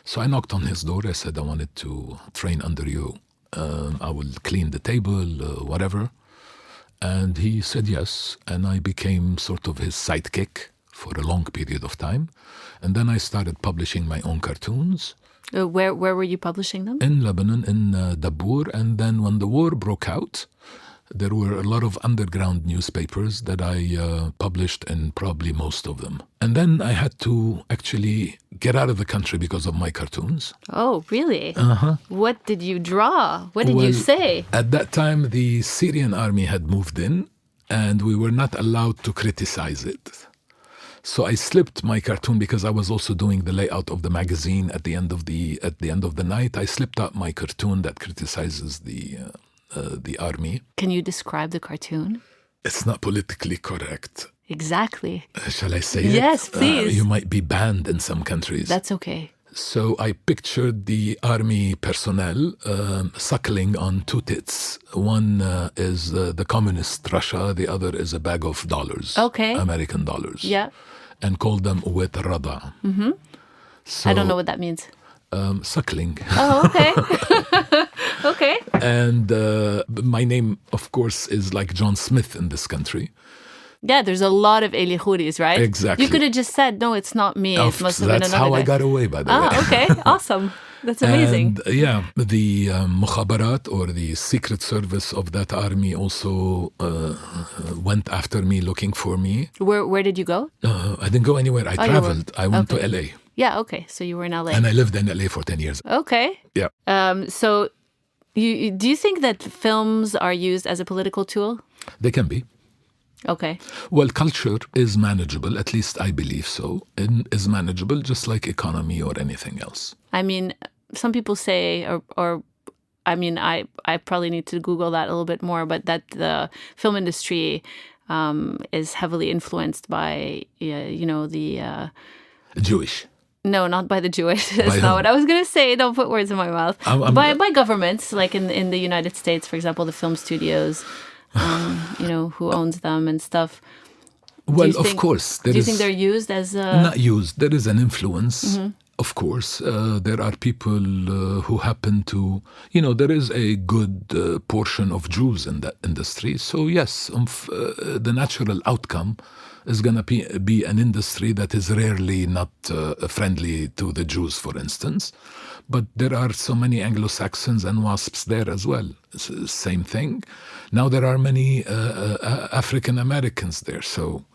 Speaker 2: So I knocked on his door. I said, I wanted to train under you. I will clean the table, whatever. And he said yes. And I became sort of his sidekick for a long period of time. And then I started publishing my own cartoons.
Speaker 1: Where were you publishing them?
Speaker 2: In Lebanon, in Dabour. And then when the war broke out, there were a lot of underground newspapers that I published in probably most of them. And then I had to actually get out of the country because of my cartoons.
Speaker 1: Oh, really?
Speaker 2: Uh-huh.
Speaker 1: What did you draw? What did you say?
Speaker 2: At that time, the Syrian army had moved in, and we were not allowed to criticize it. So I slipped my cartoon because I was also doing the layout of the magazine at the end of the night. I slipped out my cartoon that criticizes the army.
Speaker 1: Can you describe the cartoon?
Speaker 2: It's not politically correct.
Speaker 1: Exactly.
Speaker 2: Shall I say it?
Speaker 1: Yes, please.
Speaker 2: You might be banned in some countries.
Speaker 1: That's okay.
Speaker 2: So I pictured the army personnel suckling on two tits. One is the communist Russia, the other is a bag of dollars.
Speaker 1: Okay.
Speaker 2: American dollars.
Speaker 1: Yeah.
Speaker 2: And called them Uwet Rada.
Speaker 1: Mm-hmm.
Speaker 2: So,
Speaker 1: I don't know what that means.
Speaker 2: Suckling.
Speaker 1: Oh, okay. Okay.
Speaker 2: And my name, of course, is like John Smith in this country.
Speaker 1: Yeah, there's a lot of Eli Khoury's, right?
Speaker 2: Exactly.
Speaker 1: You could have just said, no, it's not me. It must have been
Speaker 2: That's
Speaker 1: another
Speaker 2: how
Speaker 1: guy.
Speaker 2: I got away, by the way.
Speaker 1: Okay. Awesome. That's amazing.
Speaker 2: And the mukhabarat, or the secret service of that army, also went after me, looking for me.
Speaker 1: Where did you go?
Speaker 2: I didn't go anywhere. I traveled. I went to LA.
Speaker 1: Yeah, okay. So you were in LA.
Speaker 2: And I lived in LA for 10 years.
Speaker 1: Okay.
Speaker 2: Yeah.
Speaker 1: So do you think that films are used as a political tool?
Speaker 2: They can be.
Speaker 1: Okay.
Speaker 2: Well, culture is manageable, at least I believe so. It is manageable just like economy or anything else.
Speaker 1: I mean, some people say, or I mean, I probably need to Google that a little bit more, but that the film industry is heavily influenced by, the...
Speaker 2: Jewish.
Speaker 1: No, not by the Jewish. That's not what I was going to say. Don't put words in my mouth. By governments, like in the United States, for example, the film studios... who owns them and stuff.
Speaker 2: Well, of course.
Speaker 1: Do you think they're used as
Speaker 2: Not used. There is an influence, of course. There are people who happen to... there is a good portion of Jews in that industry. So, yes, the natural outcome is going to be an industry that is rarely not friendly to the Jews, for instance. But there are so many Anglo-Saxons and WASPs there as well. Same thing. Now there are many African Americans there, so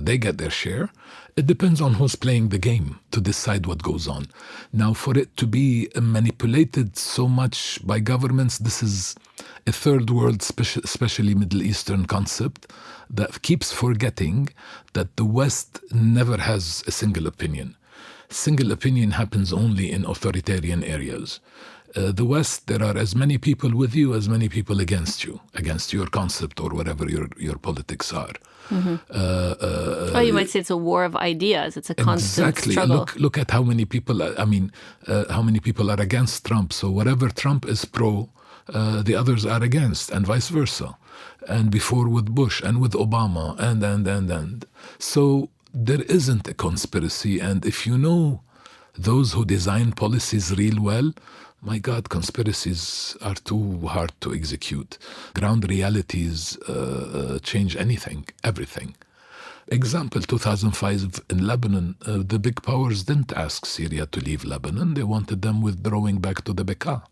Speaker 2: they get their share. It depends on who's playing the game to decide what goes on. Now, for it to be manipulated so much by governments, this is a third world, especially Middle Eastern concept that keeps forgetting that the West never has a single opinion. Single opinion happens only in authoritarian areas. The West, there are as many people with you as many people against you, against your concept or whatever your politics are.
Speaker 1: Mm-hmm. You might say it's a war of ideas. It's a constant struggle.
Speaker 2: Look at how many people. How many people are against Trump? So whatever Trump is pro, the others are against, and vice versa. And before with Bush and with Obama, and so. There isn't a conspiracy, and if you know those who design policies real well, my God, conspiracies are too hard to execute. Ground realities change everything. Example, 2005 in Lebanon, the big powers didn't ask Syria to leave Lebanon. They wanted them withdrawing back to the Bekaa.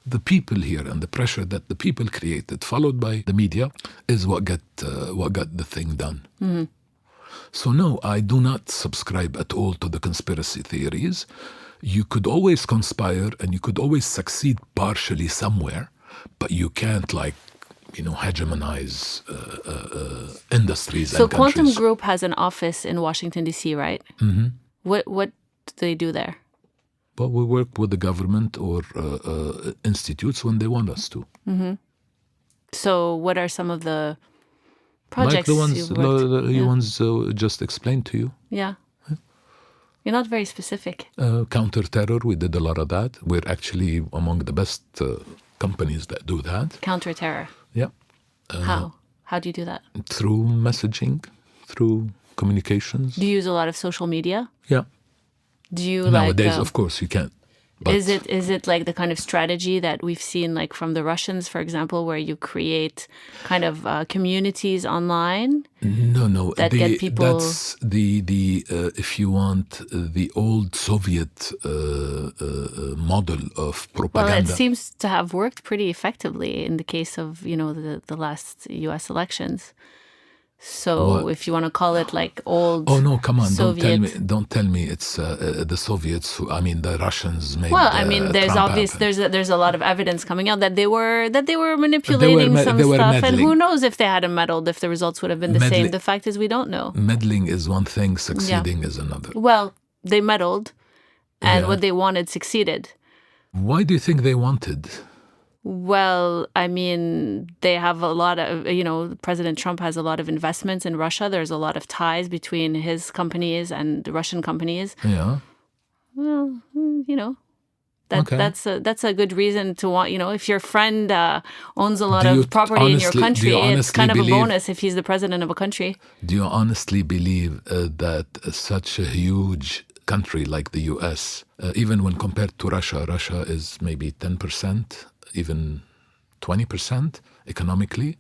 Speaker 2: The people here and the pressure that the people created, followed by the media, is what got the thing done. Mm-hmm. So no, I do not subscribe at all to the conspiracy theories. You could always conspire and you could always succeed partially somewhere, but you can't hegemonize industries and countries. So
Speaker 1: Quantum Group has an office in Washington, D.C., right?
Speaker 2: Mm-hmm.
Speaker 1: What do they do there?
Speaker 2: Well, we work with the government or institutes when they want us to.
Speaker 1: Mm-hmm. So what are some of the projects
Speaker 2: like the ones just explained to you?
Speaker 1: Yeah. You're not very specific.
Speaker 2: Counter-terror, we did a lot of that. We're actually among the best companies that do that.
Speaker 1: Counter-terror?
Speaker 2: Yeah.
Speaker 1: How? How do you do that?
Speaker 2: Through messaging, through communications.
Speaker 1: Do you use a lot of social media?
Speaker 2: Yeah.
Speaker 1: Do you
Speaker 2: Nowadays, of course, you can't But
Speaker 1: Is it like the kind of strategy that we've seen like from the Russians, for example, where you create kind of communities online
Speaker 2: no.
Speaker 1: that get people?
Speaker 2: That's the if you want the old Soviet model of
Speaker 1: Well,
Speaker 2: propaganda.
Speaker 1: it seems to have worked pretty effectively in the case of, the last U.S. elections. So if you want to call it like old
Speaker 2: Oh no, come on!
Speaker 1: Soviet.
Speaker 2: Don't tell me it's the Soviets. The Russians made.
Speaker 1: Well, I mean, there's
Speaker 2: Trump
Speaker 1: obvious
Speaker 2: happen.
Speaker 1: there's a lot of evidence coming out that they were manipulating some
Speaker 2: they were
Speaker 1: stuff, and who
Speaker 2: meddling.
Speaker 1: knows if they hadn't meddled, if the results would have been the same. The fact is, we don't know.
Speaker 2: Meddling is one thing; succeeding is another.
Speaker 1: Well, they meddled, and
Speaker 2: Yeah.
Speaker 1: what they wanted succeeded.
Speaker 2: Why do you think they wanted?
Speaker 1: Well, I mean, they have a lot of, President Trump has a lot of investments in Russia. There's a lot of ties between his companies and the Russian companies.
Speaker 2: Yeah.
Speaker 1: Well,
Speaker 2: Okay.
Speaker 1: that's a good reason to want, if your friend owns a lot
Speaker 2: Do you
Speaker 1: of property in your
Speaker 2: honestly-
Speaker 1: country,
Speaker 2: do you
Speaker 1: it's
Speaker 2: honestly
Speaker 1: kind of a
Speaker 2: believe-
Speaker 1: bonus if he's the president of a country.
Speaker 2: Do you honestly believe that such a huge country like the U.S., even when compared to Russia is maybe 10%, even 20% economically,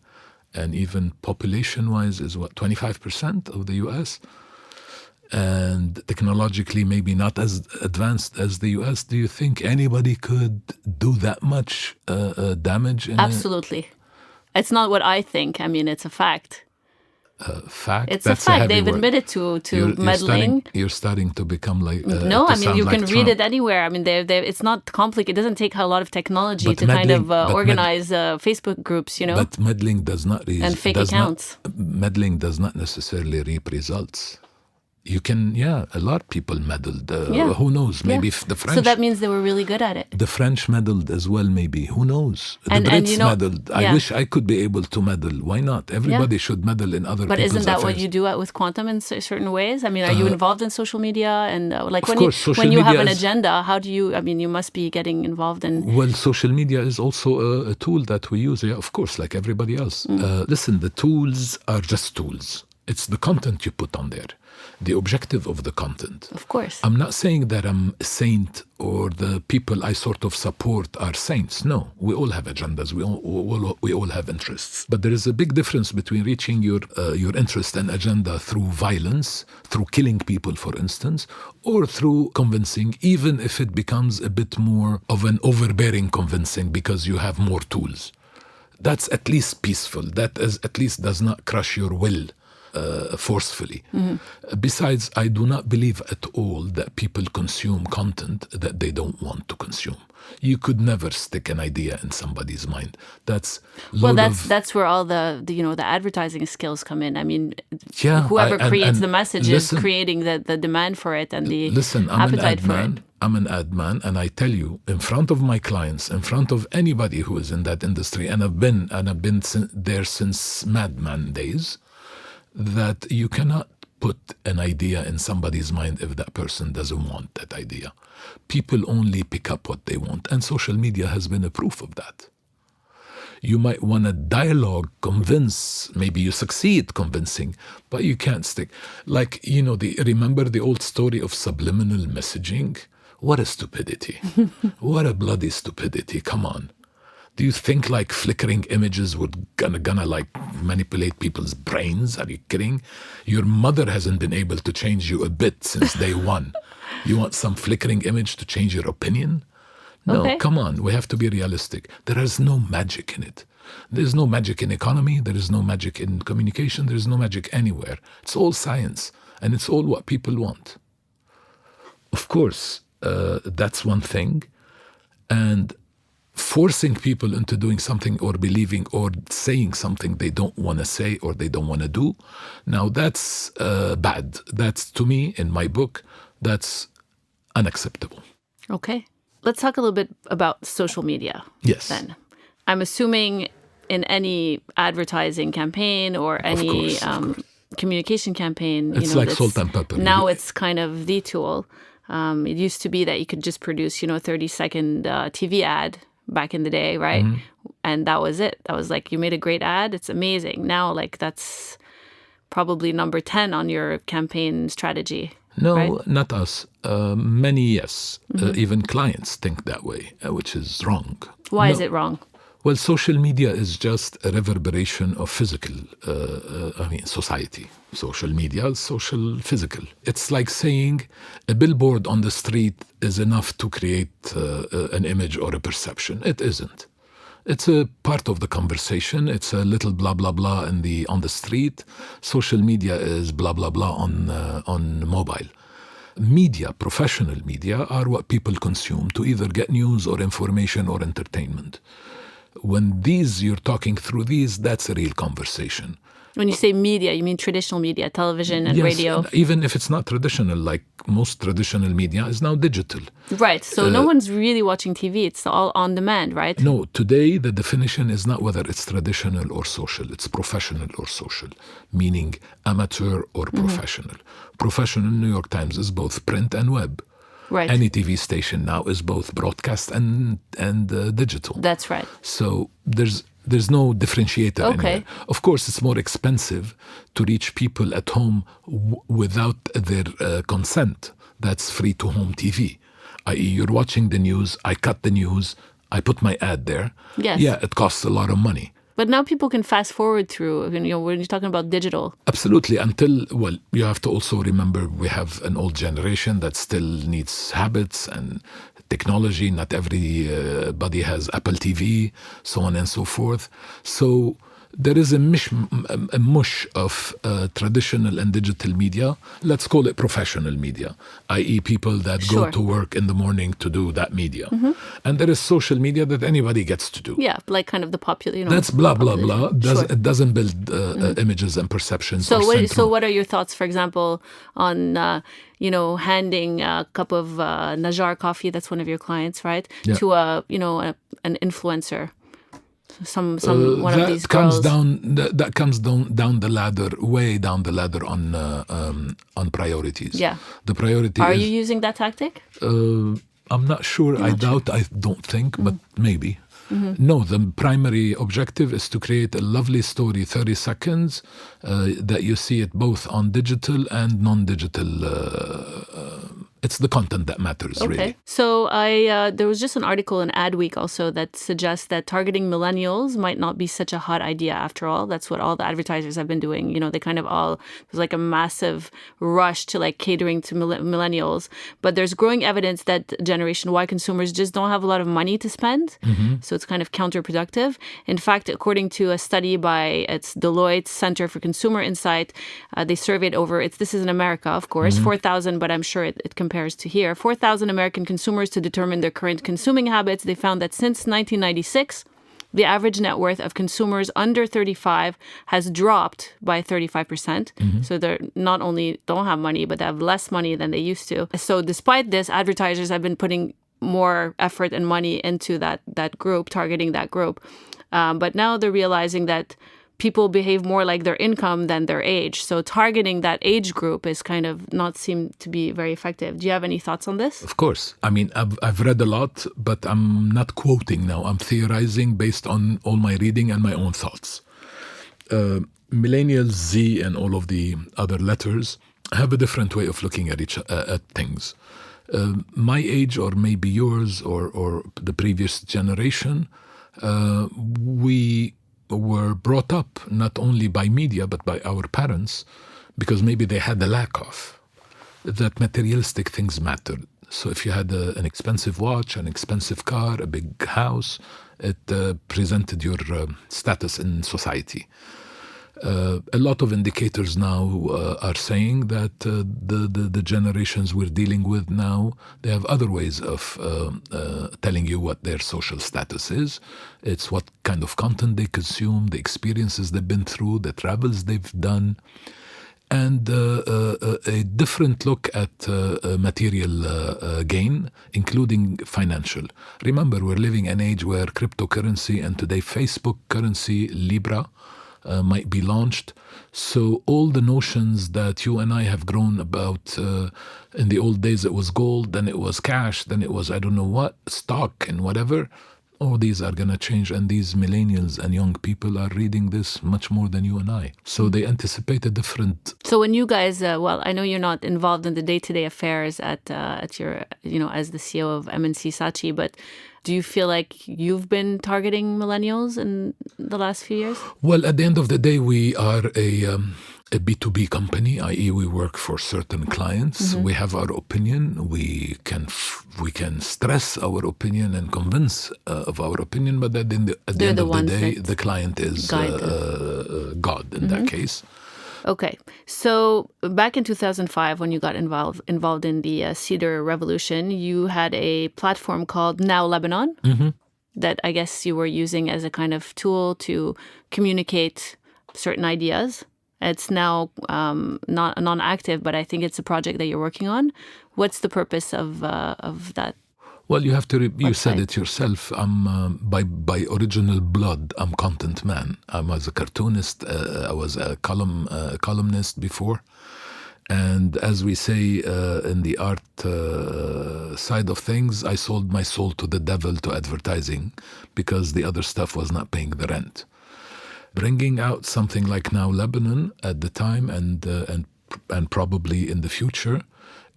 Speaker 2: and even population-wise is 25% of the U.S., and technologically maybe not as advanced as the U.S., do you think anybody could do that much damage?
Speaker 1: Absolutely. It's not what I think. I mean, it's a fact.
Speaker 2: Fact.
Speaker 1: It's
Speaker 2: That's
Speaker 1: a fact.
Speaker 2: heavy
Speaker 1: They've
Speaker 2: word.
Speaker 1: admitted to
Speaker 2: You're
Speaker 1: meddling.
Speaker 2: You're starting to become like
Speaker 1: No,
Speaker 2: to
Speaker 1: I mean,
Speaker 2: sound
Speaker 1: you
Speaker 2: like
Speaker 1: can read
Speaker 2: Trump.
Speaker 1: it anywhere. I mean, it's not complicated. It doesn't take a lot of technology
Speaker 2: But
Speaker 1: to kind of
Speaker 2: meddling- but
Speaker 1: organize Facebook groups,
Speaker 2: But meddling does not
Speaker 1: and fake accounts.
Speaker 2: Meddling does not necessarily reap results. You can, a lot of people meddled.
Speaker 1: Yeah.
Speaker 2: Who knows? Maybe
Speaker 1: Yeah.
Speaker 2: the French.
Speaker 1: So that means they were really good at it.
Speaker 2: The French meddled as well, maybe. Who knows? The
Speaker 1: And
Speaker 2: Brits
Speaker 1: you know-
Speaker 2: meddled. I
Speaker 1: yeah.
Speaker 2: wish I could be able to meddle. Why not? Everybody should meddle in other
Speaker 1: But
Speaker 2: people's
Speaker 1: isn't that what
Speaker 2: affairs.
Speaker 1: you do with quantum in certain ways? I mean, are you involved in social media? And like
Speaker 2: Of course, social
Speaker 1: when you have
Speaker 2: media
Speaker 1: an
Speaker 2: is-
Speaker 1: agenda, how do you, I mean, you must be getting involved in...
Speaker 2: Well, social media is also a tool that we use, of course, like everybody else. Listen, the tools are just tools. It's the content you put on there, the objective of the content.
Speaker 1: Of course.
Speaker 2: I'm not saying that I'm a saint or the people I sort of support are saints. No, we all have agendas. We all have interests. But there is a big difference between reaching your interest and agenda through violence, through killing people, for instance, or through convincing, even if it becomes a bit more of an overbearing convincing because you have more tools. That's at least peaceful. That is at least does not crush your will forcefully. Besides, I do not believe at all that people consume content that they don't want to consume. You could never stick an idea in somebody's mind. That's
Speaker 1: where all the advertising skills come in. I mean,
Speaker 2: Yeah,
Speaker 1: whoever creates
Speaker 2: and
Speaker 1: the message
Speaker 2: listen-
Speaker 1: is creating the demand for it and the
Speaker 2: Listen, I'm an
Speaker 1: appetite
Speaker 2: ad
Speaker 1: for
Speaker 2: man.
Speaker 1: it.
Speaker 2: I'm an ad man, and I tell you, in front of my clients, in front of anybody who is in that industry, and I've been there since Madman days, that you cannot put an idea in somebody's mind if that person doesn't want that idea. People only pick up what they want, and social media has been a proof of that. You might want to dialogue, convince, maybe you succeed convincing, but you can't stick. Like, remember the old story of subliminal messaging? What a stupidity. What a bloody stupidity. Come on. Do you think like flickering images would gonna like manipulate people's brains? Are you kidding? Your mother hasn't been able to change you a bit since day one. You want some flickering image to change your opinion? No,
Speaker 1: Okay.
Speaker 2: Come on. We have to be realistic. There is no magic in it. There's no magic in economy. There is no magic in communication. There is no magic anywhere. It's all science, and it's all what people want. Of course, that's one thing. And forcing people into doing something or believing or saying something they don't want to say or they don't want to do, now that's bad. That's, to me, in my book, that's unacceptable.
Speaker 1: Okay. Let's talk a little bit about social media.
Speaker 2: Yes.
Speaker 1: Then. I'm assuming in any advertising campaign or any
Speaker 2: course.
Speaker 1: Communication campaign,
Speaker 2: It's like salt and pepper.
Speaker 1: Now it's kind of the tool. It used to be that you could just produce, a 30-second TV ad back in the day, right?
Speaker 2: Mm-hmm.
Speaker 1: And that was it. That was like, you made a great ad. It's amazing. Now, like, that's probably number 10 on your campaign strategy.
Speaker 2: No,
Speaker 1: right?
Speaker 2: not us. Many, yes. Even clients think that way, which is wrong.
Speaker 1: Why is
Speaker 2: No.
Speaker 1: it wrong?
Speaker 2: Well, social media is just a reverberation of physical, society. Social media is social, physical. It's like saying a billboard on the street is enough to create an image or a perception. It isn't. It's a part of the conversation. It's a little blah blah blah on the street. Social media is blah blah blah on mobile. Media, professional media, are what people consume to either get news or information or entertainment. When you're talking through these, that's a real conversation.
Speaker 1: When you say media, you mean traditional media, television and
Speaker 2: Yes,
Speaker 1: radio?
Speaker 2: even if it's not traditional, like most traditional media is now digital.
Speaker 1: Right. So no one's really watching TV. It's all on demand, right?
Speaker 2: No, today the definition is not whether it's traditional or social. It's professional or social, meaning amateur or professional. Professional New York Times is both print and web.
Speaker 1: Right.
Speaker 2: Any TV station now is both broadcast and digital.
Speaker 1: That's right.
Speaker 2: So there's no differentiator anywhere. Of course, it's more expensive to reach people at home without their consent. That's free-to-home TV, i.e. you're watching the news, I cut the news, I put my ad there.
Speaker 1: Yes.
Speaker 2: Yeah, it costs a lot of money.
Speaker 1: But now people can fast forward through, when you're talking about digital.
Speaker 2: Absolutely. You have to also remember we have an old generation that still needs habits and technology. Not everybody has Apple TV, so on and so forth. So there is a mush of traditional and digital media. Let's call it professional media, i.e. people that go to work in the morning to do that media. And there is social media that anybody gets to do.
Speaker 1: Yeah, like kind of the popular,
Speaker 2: That's blah, blah, blah. It doesn't build images and perceptions.
Speaker 1: So what are your thoughts, for example, on handing a cup of Najjar coffee, that's one of your clients, right?
Speaker 2: Yeah.
Speaker 1: To an influencer? One of these girls.
Speaker 2: That comes down the ladder, way down the ladder on priorities.
Speaker 1: Yeah.
Speaker 2: The priority
Speaker 1: Are you using that tactic?
Speaker 2: I'm not sure. I don't think, but maybe. No, the primary objective is to create a lovely story, 30 seconds, that you see it both on digital and non-digital. It's the content that matters, really.
Speaker 1: So there was just an article in Adweek also that suggests that targeting millennials might not be such a hot idea after all. That's what all the advertisers have been doing. They kind of there's like a massive rush to like catering to millennials. But there's growing evidence that Generation Y consumers just don't have a lot of money to spend. So it's kind of counterproductive. In fact, according to a study by Deloitte's Center for Consumer Insight, they surveyed this is in America, of course, 4,000, but I'm sure it compares to here, 4,000 American consumers to determine their current consuming habits. They found that since 1996, the average net worth of consumers under 35 has dropped by 35%. So they're not only don't have money, but they have less money than they used to. So despite this, advertisers have been putting more effort and money into that group, targeting that group. But now they're realizing that people behave more like their income than their age. So targeting that age group is kind of not seem to be very effective. Do you have any thoughts on this?
Speaker 2: Of course. I mean, I've read a lot, but I'm not quoting now. I'm theorizing based on all my reading and my own thoughts. Millennials, Z, and all of the other letters have a different way of looking at things. My age, or maybe yours, or the previous generation, we were brought up not only by media but by our parents, because maybe they had the lack of that materialistic things mattered. So if you had an expensive watch, an expensive car, a big house, it presented your status in society. A lot of indicators now are saying that the generations we're dealing with now, they have other ways of telling you what their social status is. It's what kind of content they consume, the experiences they've been through, the travels they've done, and a different look at material gain, including financial. Remember, we're living in an age where cryptocurrency, and today Facebook currency, Libra, might be launched. So all the notions that you and I have grown about, in the old days it was gold, then it was cash, then it was I don't know what, stock and whatever, oh, these are going to change, and these millennials and young people are reading this much more than you and I. So they anticipate a different...
Speaker 1: So when you guys, well, I know you're not involved in the day-to-day affairs at your, as the CEO of MNC Saatchi, but do you feel like you've been targeting millennials in the last few years?
Speaker 2: Well, at the end of the day, we are a B2B company, i.e. we work for certain clients. We have our opinion. We can stress our opinion and convince of our opinion, but at the end of the day, the client is God in that case.
Speaker 1: Okay. So back in 2005, when you got involved in the Cedar revolution, you had a platform called Now Lebanon that I guess you were using as a kind of tool to communicate certain ideas. It's now not non-active, but I think it's a project that you're working on. What's the purpose of that?
Speaker 2: Well, you have to. You said it yourself. I'm by original blood. I'm content man. I was a cartoonist. I was a columnist before, and as we say in the art side of things, I sold my soul to the devil to advertising because the other stuff was not paying the rent. Bringing out something like Now Lebanon at the time and probably in the future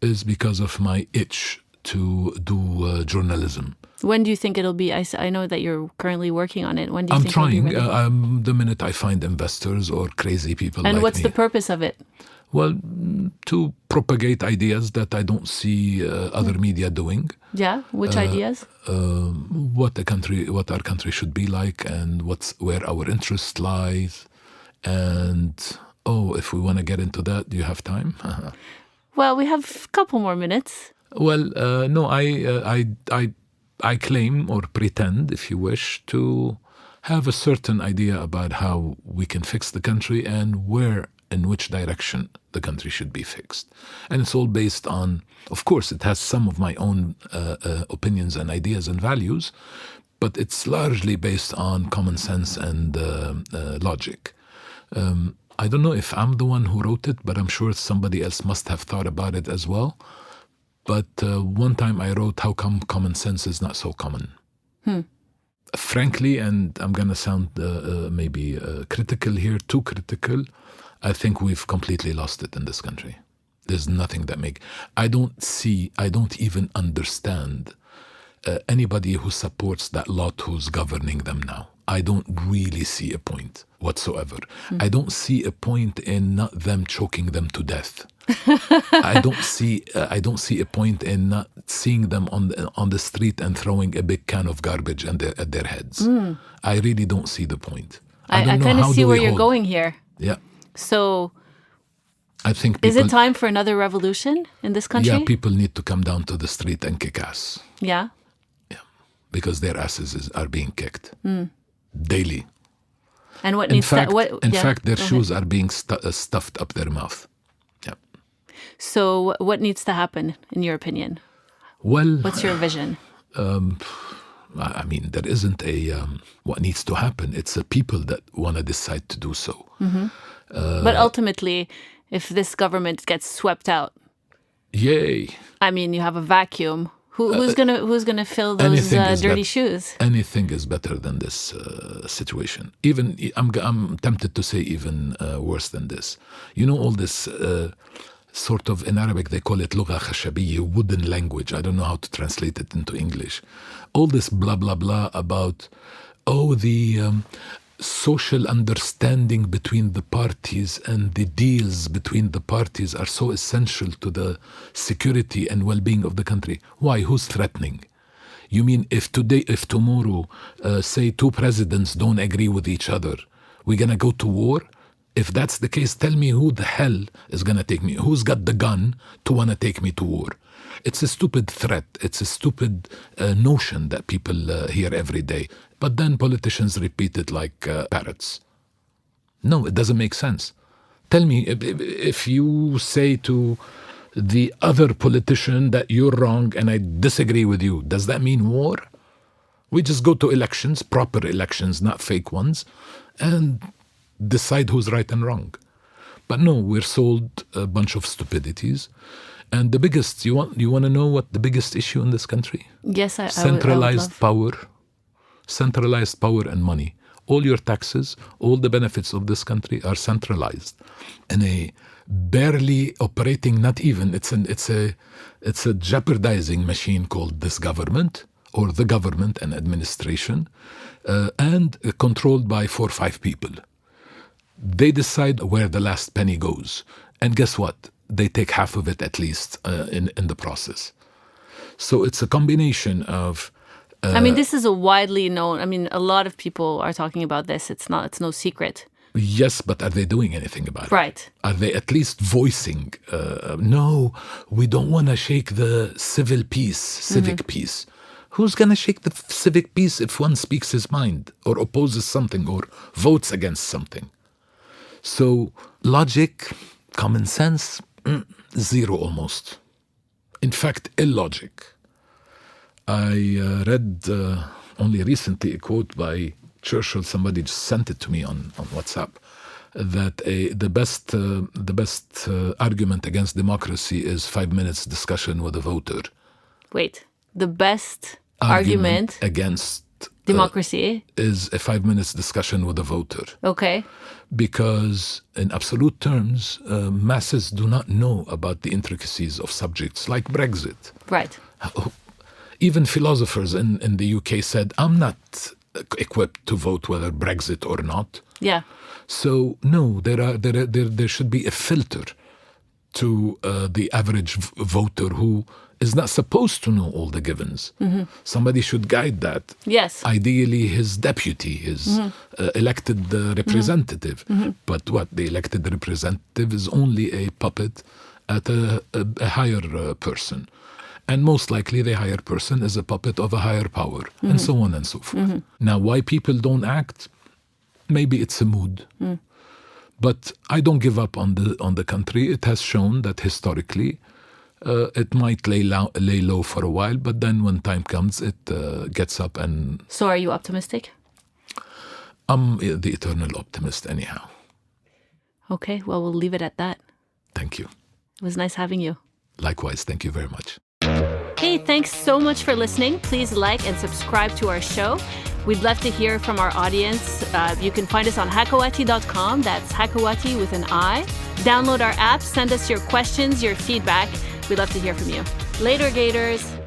Speaker 2: is because of my itch to do journalism.
Speaker 1: When do you think it'll be? I know that you're currently working on it. When do you think
Speaker 2: I'm
Speaker 1: it'll be
Speaker 2: trying. The minute I find investors or crazy people like me.
Speaker 1: And what's the purpose of it?
Speaker 2: Well, to propagate ideas that I don't see other media doing.
Speaker 1: Yeah, which ideas?
Speaker 2: What our country should be like, and where our interest lies, and if we want to get into that, do you have time?
Speaker 1: Well, we have a couple more minutes.
Speaker 2: Well, no, I claim or pretend, if you wish, to have a certain idea about how we can fix the country and in which direction the country should be fixed. And it's all based on, of course, it has some of my own opinions and ideas and values, but it's largely based on common sense and logic. I don't know if I'm the one who wrote it, but I'm sure somebody else must have thought about it as well. But one time I wrote how come common sense is not so common. Frankly, and I'm going to sound maybe critical here, too critical, I think we've completely lost it in this country. There's nothing that I don't even understand anybody who supports that lot who's governing them now. I don't really see a point whatsoever. I don't see a point in not them choking them to death. I don't see a point in not seeing them on the street and throwing a big can of garbage at their heads. I really don't see the point.
Speaker 1: I kind of see where you're going here.
Speaker 2: Yeah.
Speaker 1: So,
Speaker 2: I think
Speaker 1: is it time for another revolution in this country?
Speaker 2: Yeah, people need to come down to the street and kick ass.
Speaker 1: Yeah?
Speaker 2: Yeah, because their asses are being kicked daily.
Speaker 1: And what
Speaker 2: in fact, their shoes are being stuffed up their mouth. Yeah.
Speaker 1: So what needs to happen, in your opinion?
Speaker 2: Well...
Speaker 1: What's your vision?
Speaker 2: I mean, there isn't what needs to happen. It's the people that want to decide to do so.
Speaker 1: But ultimately, if this government gets swept out,
Speaker 2: yay! I
Speaker 1: mean, you have a vacuum. Who's gonna fill those dirty shoes?
Speaker 2: Anything is better than this situation. Even I'm tempted to say even worse than this. You know, all this sort of, in Arabic they call it lugha khashabiyya, wooden language. I don't know how to translate it into English. All this blah blah blah about the social understanding between the parties and the deals between the parties are so essential to the security and well-being of the country. Why? Who's threatening? You mean if tomorrow, say two presidents don't agree with each other, we're going to go to war? If that's the case, tell me who the hell is going to take me? Who's got the gun to want to take me to war? It's a stupid threat. It's a stupid notion that people hear every day. But then politicians repeat it like parrots. No, it doesn't make sense. Tell me, if you say to the other politician that you're wrong and I disagree with you, does that mean war? We just go to elections, proper elections, not fake ones, and decide who's right and wrong. But no, we're sold a bunch of stupidities. And the biggest, you want to know what the biggest issue in this country?
Speaker 1: Yes,
Speaker 2: Centralized power. centralized power and money. All your taxes, all the benefits of this country are centralized in a barely operating, not even, it's a jeopardizing machine called this government, or the government and administration, and controlled by 4 or 5 people. They decide where the last penny goes. And guess what? They take half of it at least in the process. So it's a combination of...
Speaker 1: this is a widely known, a lot of people are talking about this. It's no secret.
Speaker 2: Yes, but are they doing anything about it?
Speaker 1: Right.
Speaker 2: Are they at least voicing, no, we don't want to shake the civic peace. Who's going to shake the civic peace if one speaks his mind or opposes something or votes against something? So logic, common sense, zero almost. In fact, illogic. I read only recently a quote by Churchill. Somebody just sent it to me on WhatsApp, that the best argument against democracy is 5 minutes discussion with a voter.
Speaker 1: Wait, the best argument
Speaker 2: against
Speaker 1: democracy
Speaker 2: is a 5 minutes discussion with a voter.
Speaker 1: Okay.
Speaker 2: Because in absolute terms, masses do not know about the intricacies of subjects like Brexit.
Speaker 1: Right.
Speaker 2: Even philosophers in the UK said, I'm not equipped to vote whether Brexit or not.
Speaker 1: Yeah.
Speaker 2: So no, there should be a filter to the average voter who is not supposed to know all the givens. Mm-hmm. Somebody should guide that.
Speaker 1: Yes.
Speaker 2: Ideally, his deputy, his elected representative. Mm-hmm. But what? The elected representative is only a puppet at a higher person. And most likely the higher person is a puppet of a higher power, and so on and so forth. Mm-hmm. Now, why people don't act? Maybe it's a mood. But I don't give up on the country. It has shown that historically it might lay low for a while, but then when time comes, it gets up and...
Speaker 1: So are you optimistic?
Speaker 2: I'm the eternal optimist anyhow.
Speaker 1: Okay, well, we'll leave it at that.
Speaker 2: Thank you.
Speaker 1: It was nice having you.
Speaker 2: Likewise, thank you very much.
Speaker 1: Hey, thanks so much for listening. Please like and subscribe to our show. We'd love to hear from our audience. You can find us on Hakawati.com. That's Hakawati with an I. Download our app. Send us your questions, your feedback. We'd love to hear from you. Later, Gators.